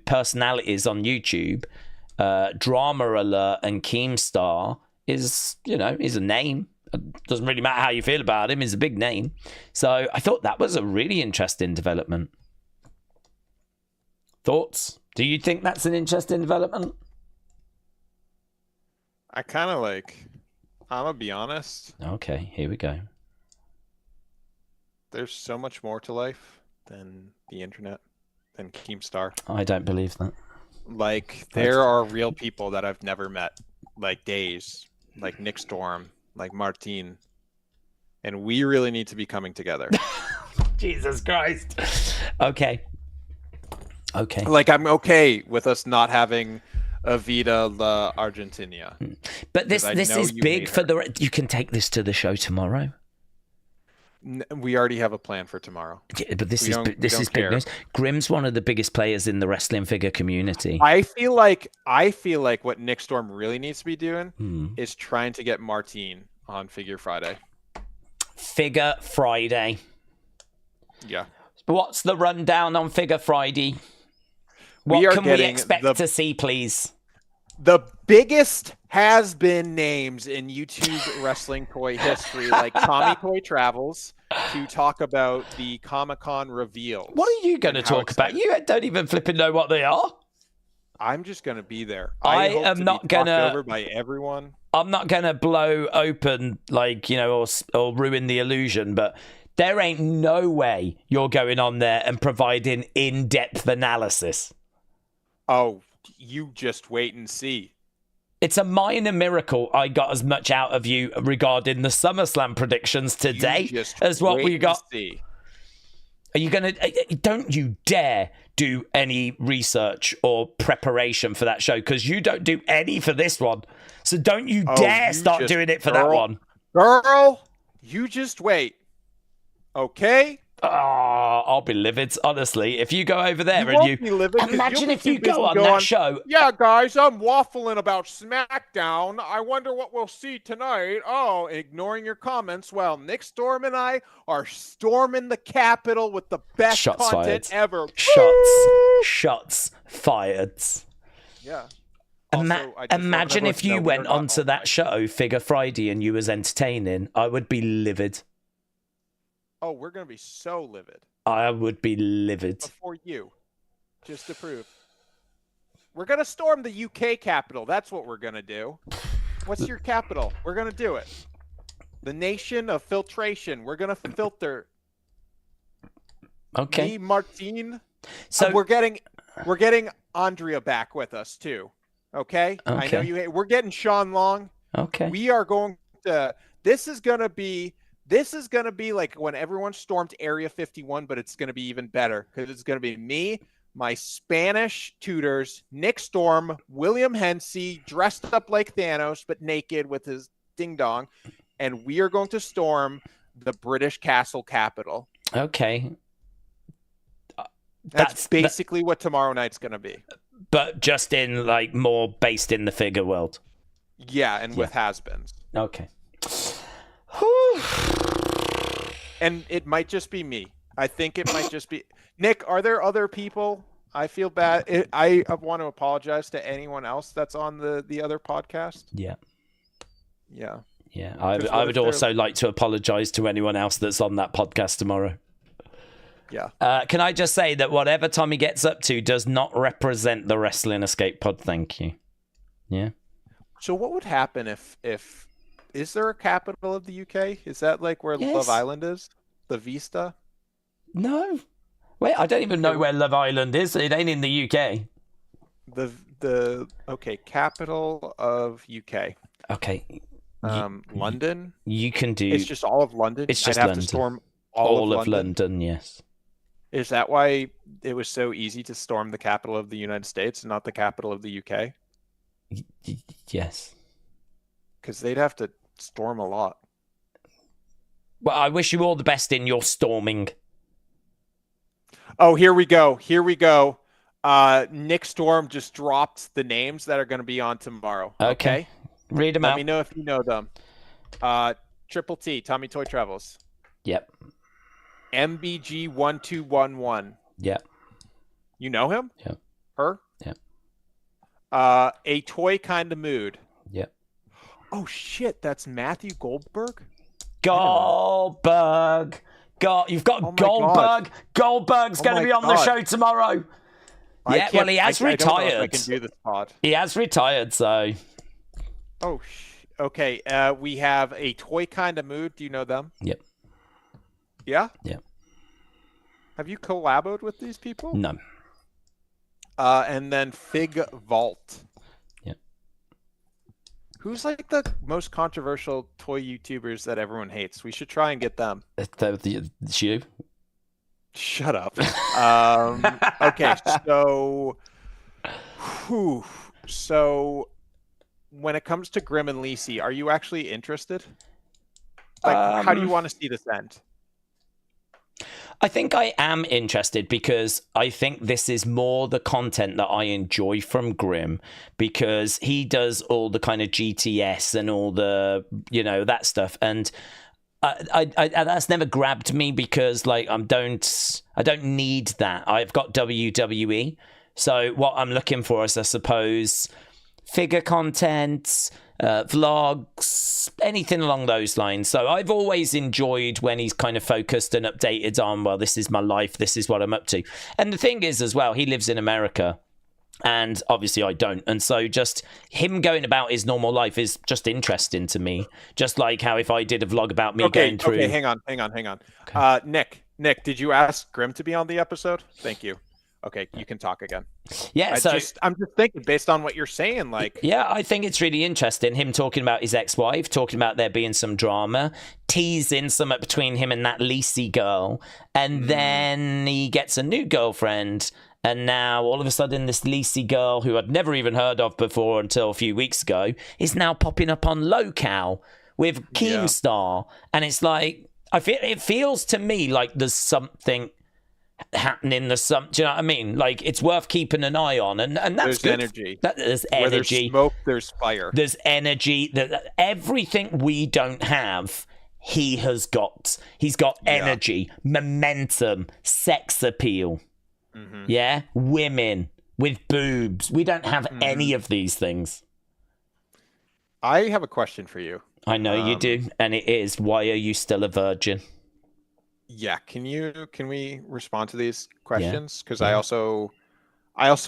personalities on YouTube, Drama Alert and Keemstar is a name. It doesn't really matter how you feel about him. He's a big name. So I thought that was a really interesting development. Thoughts? Do you think that's an interesting development? I'm gonna be honest. Okay, here we go. There's so much more to life than the internet, than Keemstar. I don't believe that. Like, there are real people that I've never met, like Daze, like Nick Storm, like Martine, and we really need to be coming together. Jesus Christ. Okay. Like, I'm okay with us not having a Vida La Argentina. But this is big for you can take this to the show tomorrow. We already have a plan for tomorrow. Yeah, but this is big news. Grimm's one of the biggest players in the wrestling figure community. I feel like what Nick Storm really needs to be doing is trying to get Martine on Figure Friday. Figure Friday. Yeah. What's the rundown on Figure Friday? What can we expect to see, please? The biggest has-been names in YouTube wrestling toy history, like Tommy Toy Travels, to talk about the Comic-Con reveals. What are you going to talk about? You don't even flipping know what they are. I'm just going to be there. I am not going to over by everyone. I'm not going to blow open, or ruin the illusion, but there ain't no way you're going on there and providing in-depth analysis. Oh, you just wait and see. It's a minor miracle I got as much out of you regarding the SummerSlam predictions today as what we got. See. Are you going to... Don't you dare do any research or preparation for that show, because you don't do any for this one. So don't you dare start doing it for that one. Girl, you just wait. Okay? Oh, I'll be livid, honestly. If you go over there imagine if you go on that show. Yeah, guys, I'm waffling about SmackDown. I wonder what we'll see tonight. Oh, ignoring your comments. Well, Nick Storm and I are storming the Capitol with the best content ever. Shots fired. Yeah. Imagine if you went onto that show, Figure Friday, and you was entertaining. I would be livid. Oh, we're going to be so livid. I would be livid. Before you. Just to prove. We're going to storm the UK Capitol. That's what we're going to do. What's your capital? We're going to do it. The nation of filtration. We're going to filter. Okay. Me, Martine. So we're getting Andrea back with us too. Okay? I know you hate. We're getting Sean Long. Okay. We are going to. This is going to be like when everyone stormed Area 51, but it's going to be even better because it's going to be me, my Spanish tutors, Nick Storm, William Hensey, dressed up like Thanos, but naked with his ding-dong, and we are going to storm the British Castle Capital. Okay. That's basically what tomorrow night's going to be. But just in, like, more based in the figure world. Yeah, and with has-beens. Okay. And it might just be me. I think it might just be... Nick, are there other people? I feel bad. I want to apologize to anyone else that's on the other podcast. Yeah. Yeah. Yeah. I would also like to apologize to anyone else that's on that podcast tomorrow. Yeah. Can I just say that whatever Tommy gets up to does not represent the Wrestling Escape Pod? Thank you. Yeah. So what would happen if is there a capital of the UK? Is that like where Love Island is? The Vista? No. Wait, I don't even know where Love Island is. It ain't in the UK. Okay, capital of UK. Okay. London? You can do... It's just all of London? It's just I'd have London. to storm all of London, yes. Is that why it was so easy to storm the capital of the United States and not the capital of the UK? Yes. Because they'd have to storm a lot. Well, I wish you all the best in your storming. Oh, here we go. Nick Storm just dropped the names that are going to be on tomorrow. Okay. Read them out. Let me know if you know them. Triple T, Tommy Toy Travels. Yep. MBG 1211. Yep. You know him? Yep. Her? Yep. A Toy Kind of Mood. Yep. Oh shit, that's Matthew Goldberg? Goldberg. You've got Goldberg. God. Goldberg's going to be on the show tomorrow. Yeah, well, he has retired. I don't know if I can do this pod. He has retired, so. Oh, okay. We have A Toy Kind of Mood. Do you know them? Yep. Yeah? Yeah. Have you collaboed with these people? No. And then Fig Vault. Yep. Who's like the most controversial toy YouTubers that everyone hates? We should try and get them. It's you. Shut up. Okay, so when it comes to Grim and Lacey, are you actually interested? Like, how do you want to see this end? I think I am interested because I think this is more the content that I enjoy from Grim, because he does all the kind of GTS and all the, that stuff. And I that's never grabbed me because like I don't need that. I've got WWE. So what I'm looking for is, I suppose, figure content, vlogs, anything along those lines. So I've always enjoyed when he's kind of focused and updated on, well, this is my life, this is what I'm up to. And the thing is as well, he lives in America and obviously I don't. And so just him going about his normal life is just interesting to me. Just like how if I did a vlog about me going through... Okay, hang on. Okay. Nick, did you ask Grim to be on the episode? Thank you. Okay, you can talk again. Yeah, I'm just thinking, based on what you're saying, like... Yeah, I think it's really interesting, him talking about his ex-wife, talking about there being some drama, teasing something between him and that Lacey girl, and then he gets a new girlfriend, and now, all of a sudden, this Lacey girl, who I'd never even heard of before until a few weeks ago, is now popping up on Locale with Keemstar, and it's like, it feels to me like there's something... happening, do you know what I mean? Like, it's worth keeping an eye on, and that's there's good. Energy. There's energy. Where there's smoke, there's fire. There's energy. Everything we don't have, he has got. He's got energy, momentum, sex appeal. Yeah, women with boobs. We don't have any of these things. I have a question for you. I know you do, and it is: why are you still a virgin? Yeah, can we respond to these questions? Because I also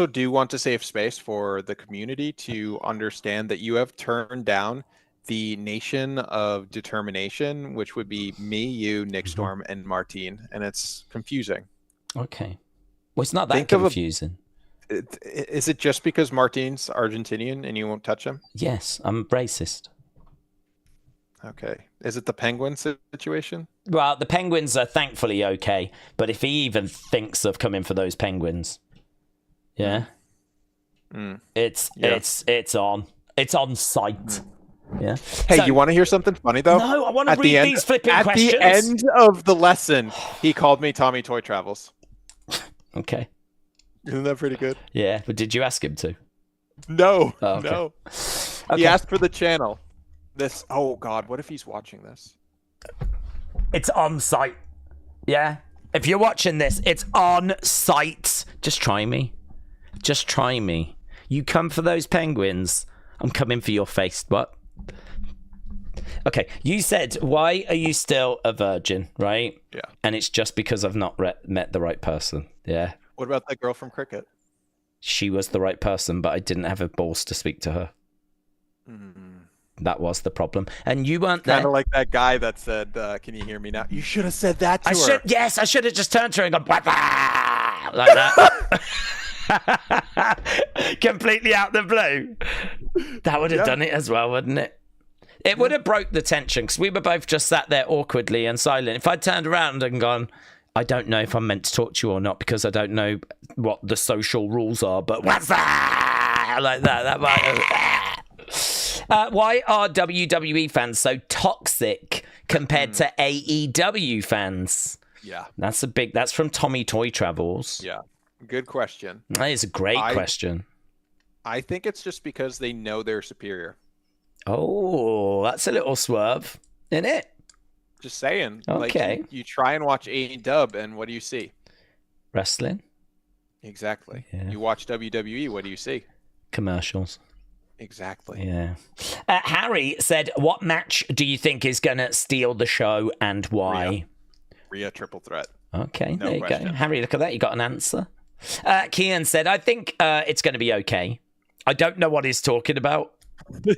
do want to save space for the community to understand that you have turned down the Nation of Determination, which would be me, you, Nick Storm, and Martine, and it's confusing. Okay, well, it's not that confusing. Is it just because Martine's Argentinian and you won't touch him? Yes, I'm racist. Okay. Is it the Penguin situation? Well, the Penguins are thankfully okay, but if he even thinks of coming for those Penguins, it's on site. Yeah. Hey, you want to hear something funny though? No, I want to read these flipping questions. At the end of the lesson, he called me Tommy Toy Travels. Okay. Isn't that pretty good? Yeah, but did you ask him to? No. Oh, okay. No. Okay. He asked for the channel. Oh God, what if he's watching this? It's on site. Yeah. If you're watching this, it's on site. Just try me. Just try me. You come for those Penguins, I'm coming for your face. What? Okay. You said, why are you still a virgin, right? Yeah. And it's just because I've not met the right person. Yeah. What about that girl from cricket? She was the right person, but I didn't have a balls to speak to her. That was the problem. And you weren't there. Kind of like that guy that said, can you hear me now? You should have said that to her. Yes, I should have just turned to her and gone, like that. Completely out the blue. That would have done it as well, wouldn't it? It would have broke the tension, because we were both just sat there awkwardly and silent. If I'd turned around and gone, I don't know if I'm meant to talk to you or not, because I don't know what the social rules are, but what's that? Like that might have... why are WWE fans so toxic compared to AEW fans? Yeah. That's from Tommy Toy Travels. Yeah. Good question. That is a great question. I think it's just because they know they're superior. Oh, that's a little swerve, isn't it? Just saying. Okay. Like, you try and watch AEW, and what do you see? Wrestling. Exactly. Yeah. You watch WWE, what do you see? Commercials. Exactly. Yeah. Harry said, what match do you think is going to steal the show and why? Rhea triple threat. Okay, No there you question. go. Harry, look at that. You got an answer. Kian said, I think it's going to be okay. I don't know what he's talking about.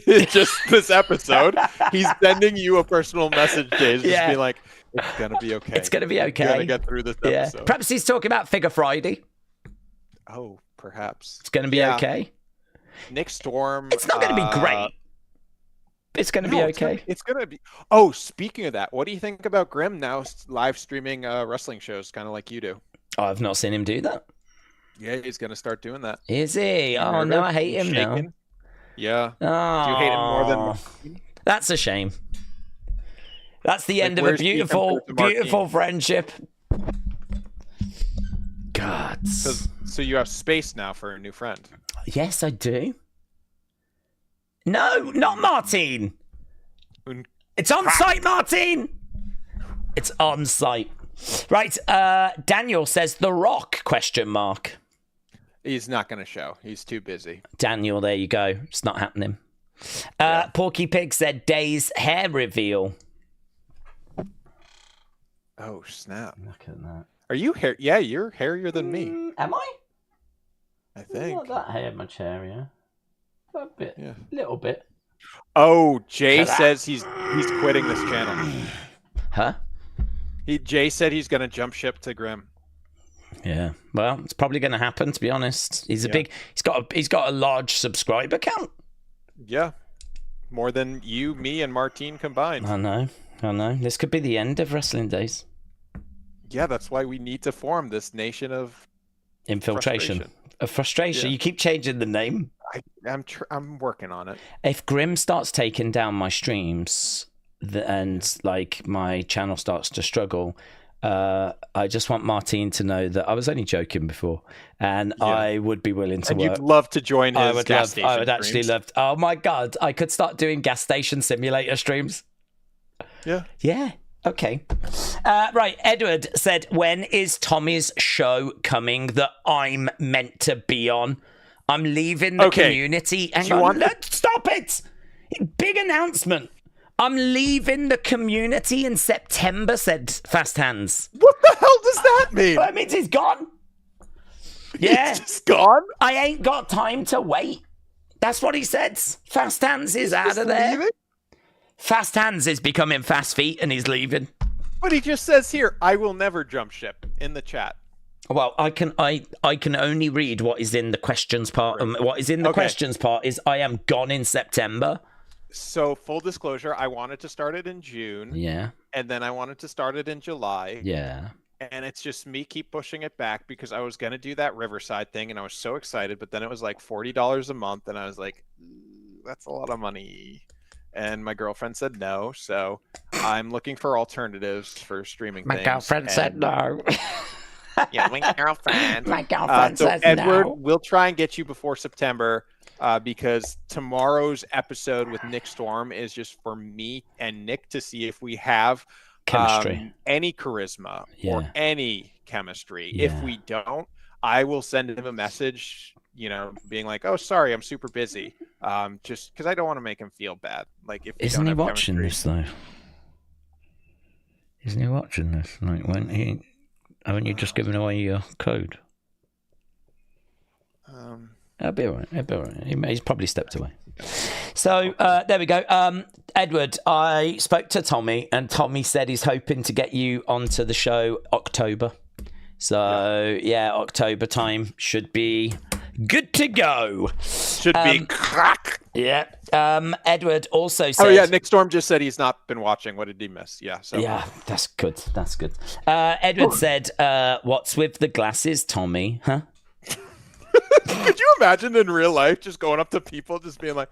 Just this episode, he's sending you a personal message, Jade, just being like, it's going to be okay. It's going to be okay. You're going to get through this episode. Perhaps he's talking about Figure Friday. Oh, perhaps. It's going to be okay. Nick Storm. It's not going to be great. It's going to be okay. It's going to be. Oh, speaking of that, what do you think about Grimm now live streaming wrestling shows, kind of like you do? Oh, I've not seen him do that. Yeah, he's going to start doing that. Is he? Oh, no, I hate him now. Yeah. Oh, do you hate him more than... That's a shame. That's the end of a beautiful friendship. God. So you have space now for a new friend. Yes, I do. No, not Martine. It's on site, Martine. It's on site. Right. Daniel says The Rock ? He's not going to show. He's too busy. Daniel, there you go. It's not happening. Porky Pig said Daze hair reveal. Oh, snap. Look at that. Are you hair? Yeah, you're hairier than me. Am I? I think. Not that hair much hairier. A bit. Yeah. A little bit. Oh, Jay says he's quitting this channel. Huh? Jay said he's going to jump ship to Grimm. Yeah, well, it's probably going to happen. To be honest, he's got a large subscriber count. Yeah, more than you, me, and Martine combined. I know. This could be the end of Wrestling Daze. Yeah, that's why we need to form this nation of infiltration. Frustration. Yeah. You keep changing the name. I'm working on it. If Grim starts taking down my streams and like my channel starts to struggle, I just want Martine to know that I was only joking before, and I would be willing to work. You'd love to join his gas station I would actually love. Oh my god, I could start doing gas station simulator streams. Yeah. Okay. Right. Edward said, "When is Tommy's show coming that I'm meant to be on? I'm leaving the community." Hang on. Stop it. Big announcement. I'm leaving the community in September, said Fast Hands. What the hell does that mean? That means he's gone. Yeah. He's just gone? I ain't got time to wait. That's what he said. Fast Hands is out of there. Leaving? Fast Hands is becoming Fast Feet and he's leaving. But he just says here, "I will never jump ship," in the chat. Well, I can only read what is in the questions part. What is in the questions part is I am gone in September. So, full disclosure, I wanted to start it in June. Yeah. And then I wanted to start it in July. Yeah. And it's just me keep pushing it back because I was going to do that Riverside thing and I was so excited, but then it was like $40 a month and I was like, that's a lot of money. And my girlfriend said no, so I'm looking for alternatives for streaming things. My girlfriend said no. Yeah, my girlfriend. My girlfriend says Edward, no. We'll try and get you before September. Because tomorrow's episode with Nick Storm is just for me and Nick to see if we have chemistry, any charisma or any chemistry. If we don't, I will send him a message, being like, "Oh, sorry, I'm super busy." Just because I don't want to make him feel bad. Like, if isn't he watching this though? Isn't he watching this? Like, haven't you just given away your code? I'll be all right. He's probably stepped away. So there we go. Edward, I spoke to Tommy, and Tommy said he's hoping to get you onto the show October. So October time should be good to go. Should be crack. Yeah. Edward also said. Oh yeah, Nick Storm just said he's not been watching. What did he miss? Yeah. So. Yeah, that's good. Edward said, "What's with the glasses, Tommy? Huh?" Could you imagine in real life just going up to people just being like,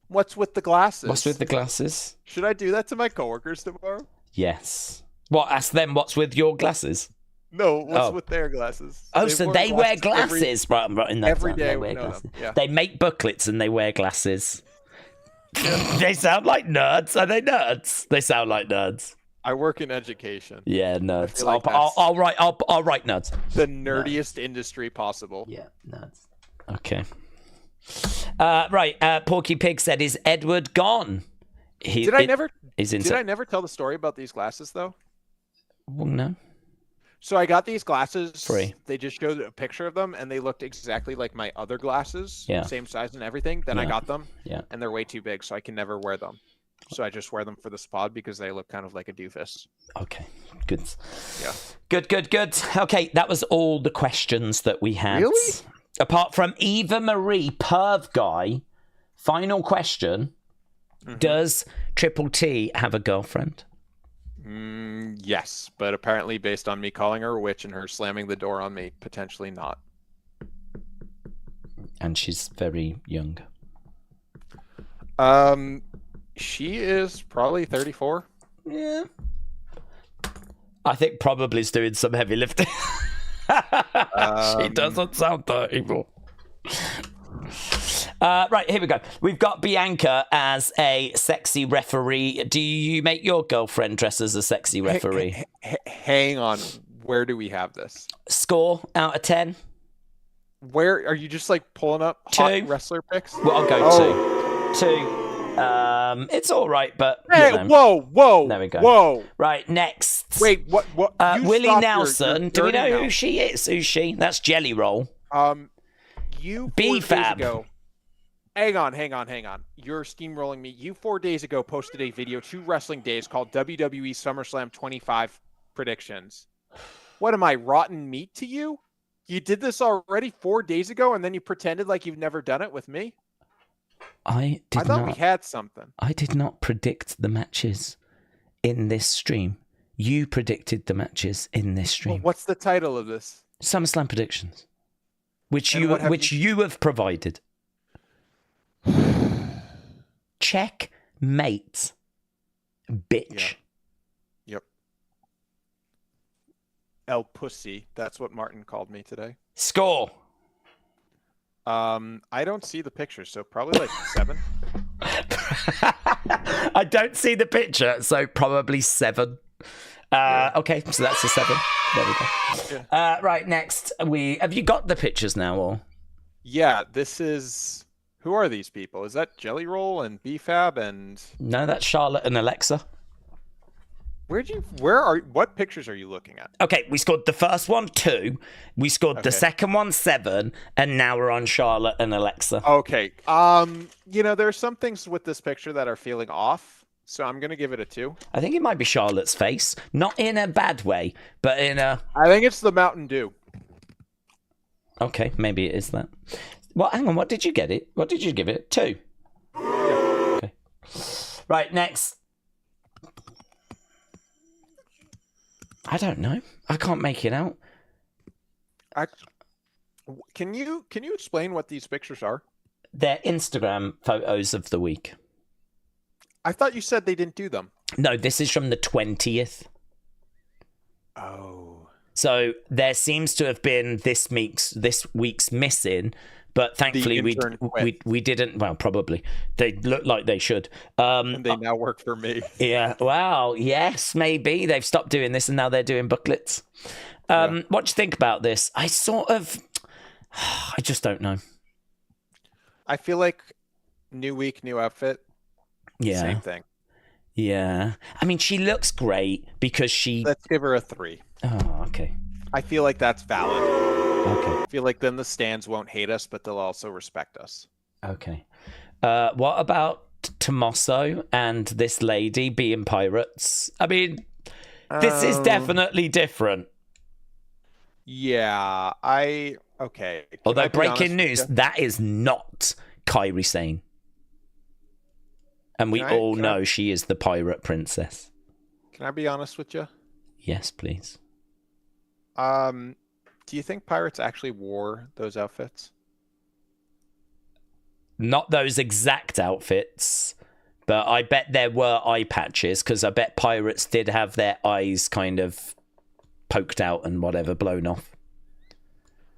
"What's with the glasses? What's with the glasses?" Should I do that to my coworkers tomorrow? Yes. What? Ask them what's with your glasses? No, what's with their glasses? Oh, so they wear glasses. Right, I'm writing that every down. day. They wear glasses. They make booklets and they wear glasses. They sound like nerds. Are they nerds? They sound like nerds. I work in education. Yeah, nerds. I'll write nerds. The nerdiest industry possible. Yeah, nerds. Okay. Right. Porky Pig said, "Is Edward gone?" Did I never tell the story about these glasses though? Well, no. So I got these glasses. Free. They just showed a picture of them, and they looked exactly like my other glasses. Yeah. Same size and everything. Then I got them. Yeah. And they're way too big, so I can never wear them. So I just wear them for the spot because they look kind of like a doofus. Okay, good. Yeah. Good. Okay, that was all the questions that we had. Really? Apart from Eva Marie Perv Guy, final question. Mm-hmm. Does Triple T have a girlfriend? Yes, but apparently based on me calling her a witch and her slamming the door on me, potentially not. And she's very young. She is probably 34. Yeah. I think probably is doing some heavy lifting. She doesn't sound that evil. Right, here we go. We've got Bianca as a sexy referee. Do you make your girlfriend dress as a sexy referee? Hang on. Where do we have this? Score out of 10. Where are you just like pulling up hot wrestler picks? Well, I'll go 2. It's all right, but hey, whoa! There we go. Whoa! Right, next. Wait, what? Willie Nelson. Do we know who she is? Who's she? That's Jelly Roll. You 4 B-Fab. days ago. Hang on. You're steamrolling me. You 4 days ago posted a video to Wrestling Daze called WWE SummerSlam 25 predictions. What am I, rotten meat to you? You did this already 4 days ago, and then you pretended like you've never done it with me? I thought we had something. I did not predict the matches in this stream. You predicted the matches in this stream. Well, what's the title of this? SummerSlam predictions, which you have provided. Checkmate, bitch. Yeah. Yep. El Pussy. That's what Martin called me today. Score. I don't see the picture, so probably like 7. I don't see the picture, so probably 7. Okay, so that's a 7. There we go. Yeah. Right, next have you got the pictures now, or? Yeah, this is. Who are these people? Is that Jelly Roll and BFAB and? No, that's Charlotte and Alexa. What pictures are you looking at? Okay, we scored the first one 2, we scored the second one 7, and now we're on Charlotte and Alexa. Okay. There's some things with this picture that are feeling off, so I'm gonna give it a 2. I think it might be Charlotte's face, not in a bad way, but in a. I think it's the Mountain Dew. Okay, maybe it is that. Well, hang on. What did you get it? What did you give it? 2. Yeah. Okay. Right, next. I don't know. I can't make it out. Can you explain what these pictures are? They're Instagram photos of the week. I thought you said they didn't do them. No, this is from the 20th. Oh. So there seems to have been this week's missing, but thankfully we didn't. Well, probably they look like they should. And they now work for me. Yeah. Wow. Yes. Maybe they've stopped doing this and now they're doing booklets. What do you think about this? I just don't know. I feel like new week, new outfit. Yeah. Same thing. Yeah. I mean, she looks great because she. Let's give her a 3. Oh, okay. I feel like that's valid. Okay. I feel like then the stands won't hate us, but they'll also respect us. Okay. What about Tommaso and this lady being pirates? I mean, this is definitely different. Yeah, okay. Although breaking news, that is not Kairi Sane. And we all know she is the pirate princess. Can I be honest with you? Yes, please. Do you think pirates actually wore those outfits? Not those exact outfits, but I bet there were eye patches because I bet pirates did have their eyes kind of poked out and whatever, blown off.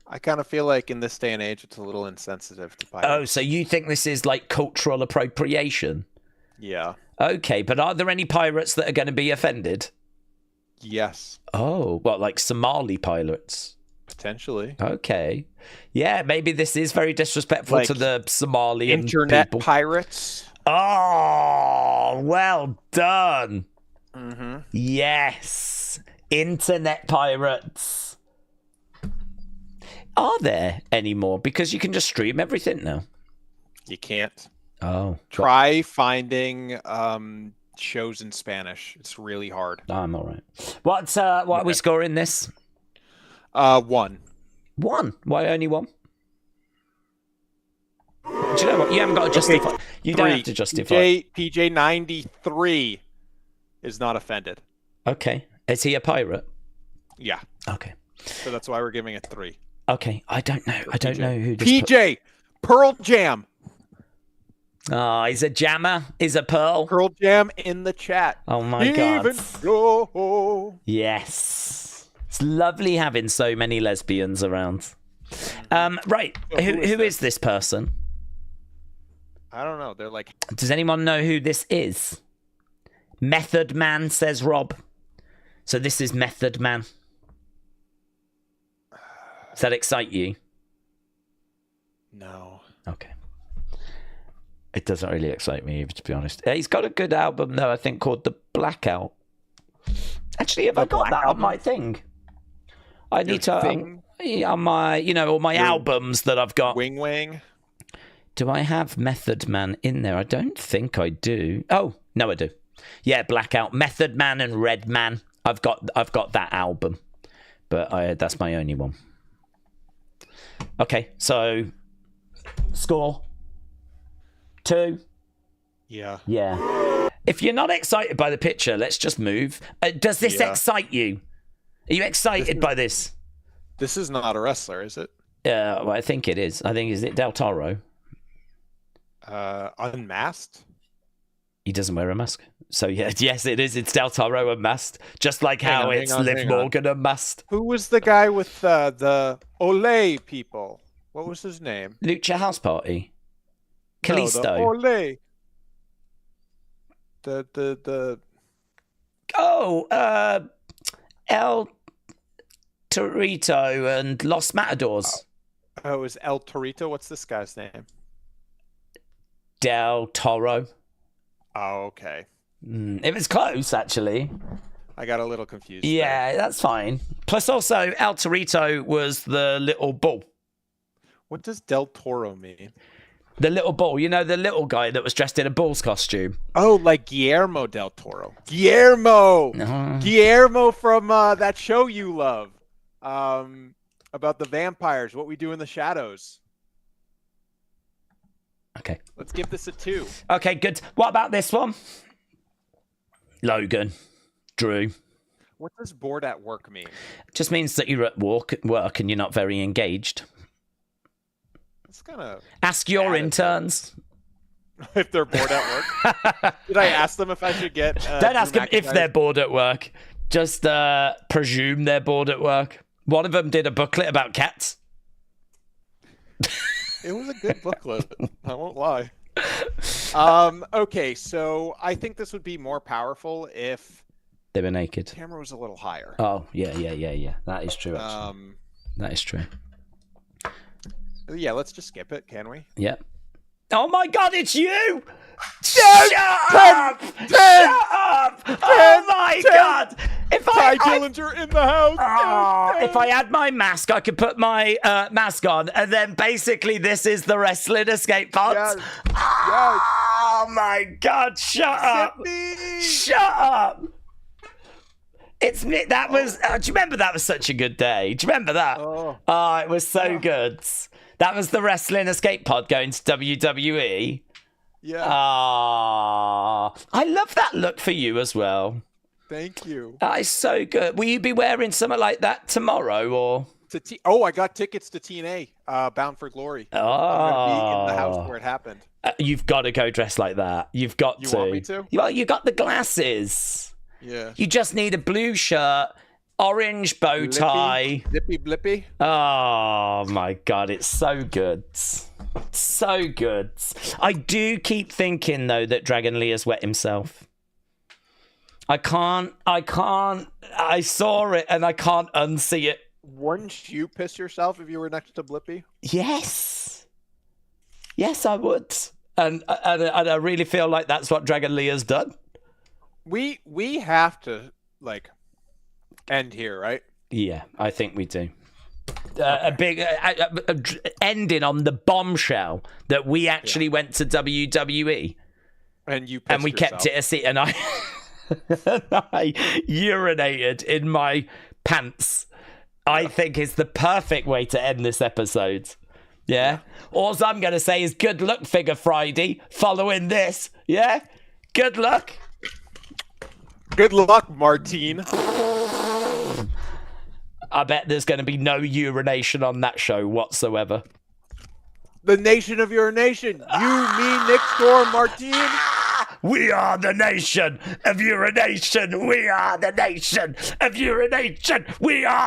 I kind of feel like in this day and age, it's a little insensitive to pirates. Oh, so you think this is like cultural appropriation? Yeah. Okay, but are there any pirates that are going to be offended? Yes. Oh, well, like Somali pirates? Potentially. Okay. Yeah, maybe this is very disrespectful to the Somalian internet people. Pirates. Oh, well done. Mm-hmm. Yes. Internet pirates. Are there anymore? Because you can just stream everything now. You can't. Oh. Try finding shows in Spanish. It's really hard. I'm all right. What are we scoring this? 1. 1? Why only 1? Do you know what? You haven't got to justify. Okay, you don't have to justify. PJ 93 is not offended. Okay. Is he a pirate? Yeah. Okay. So that's why we're giving it 3. Okay. I don't know. I don't know who this PJ Pearl Jam. Oh, he's a jammer. He's a Pearl. Pearl Jam in the chat. Oh my God. Even go. Yes. It's lovely having so many lesbians around. Right. So who is this person? I don't know. They're like. Does anyone know who this is? Method Man, says Rob. So this is Method Man. Does that excite you? No. Okay. It doesn't really excite me, to be honest. He's got a good album, though, I think, called The Blackout. Actually, have I got that on my thing? I need to... on my, all my albums that I've got. Wing Wang. Do I have Method Man in there? I don't think I do. Oh, no, I do. Yeah, Blackout. Method Man and Red Man. I've got that album. but that's my only one. Okay, so score 2. Yeah. If you're not excited by the picture, let's just move. Does this excite you? Are you excited by this? This is not a wrestler, is it? Well, I think it is. Is it Del Toro? Unmasked? He doesn't wear a mask. So, yes, it is. It's Del Toro unmasked. Just like how it's Liv Morgan unmasked. Who was the guy with the Olay people? What was his name? Lucha House Party. Kalisto. No, the Olay. The El Torito and Los Matadors. Oh, it was El Torito. What's this guy's name? Del Toro. Oh, okay. It was close, actually. I got a little confused. Yeah, that's fine. Plus, also, El Torito was the little bull. What does Del Toro mean? The little bull. You know, the little guy that was dressed in a bull's costume. Oh, like Guillermo del Toro. Guillermo! Guillermo from that show you love. About the vampires, What We Do in the Shadows. Okay. Let's give this a 2. Okay, good. What about this one? Logan. Drew. What does bored at work mean? It just means that you're at work and you're not very engaged. It's kind of... Ask your interns. If they're bored at work. Did I ask them if I should get... Don't ask them if they're bored at work. Just presume they're bored at work. One of them did a booklet about cats. It was a good booklet. I won't lie. Okay, so I think this would be more powerful if they were naked. The camera was a little higher. Oh, yeah. That is true, actually. That is true. Yeah, let's just skip it, can we? Yep. Oh my God, it's you! Shut up! 10! Shut up! Oh my God! If Ty Dillinger in the house. If I had my mask, I could put my mask on, and then basically this is the wrestling escape pod. Yes. Oh my God! Shut up! Shut up! It's me. That was. Do you remember that was such a good day? Do you remember that? Oh, it was so good. That was the wrestling escape pod going to WWE. Yeah. I love that look for you as well. Thank you. That is so good. Will you be wearing something like that tomorrow, or? I got tickets to TNA, Bound for Glory. I'm going to be in the house where it happened. You've got to go dressed like that. You've got to. You want me to? Well, you got the glasses. Yeah. You just need a blue shirt, orange bow tie. Zippy blippy. Oh my God, it's so good. So good. I do keep thinking though that Dragon Lee has wet himself. I saw it and I can't unsee it. Wouldn't you piss yourself if you were next to Blippy? Yes, I would. And I really feel like that's what Dragon Lee has done. We have to end here, right? Yeah, I think we do. A big ending on the bombshell that we actually went to WWE, and we yourself. Kept it a seat, and I urinated in my pants. I think it's the perfect way to end this episode. Yeah. All I'm going to say is good luck, Figure Friday, following this. Yeah. Good luck. Good luck, Martine. I bet there's going to be no urination on that show whatsoever. The nation of your nation. You, me, next door, Martine. We are the nation of urination. We are the nation of urination. We are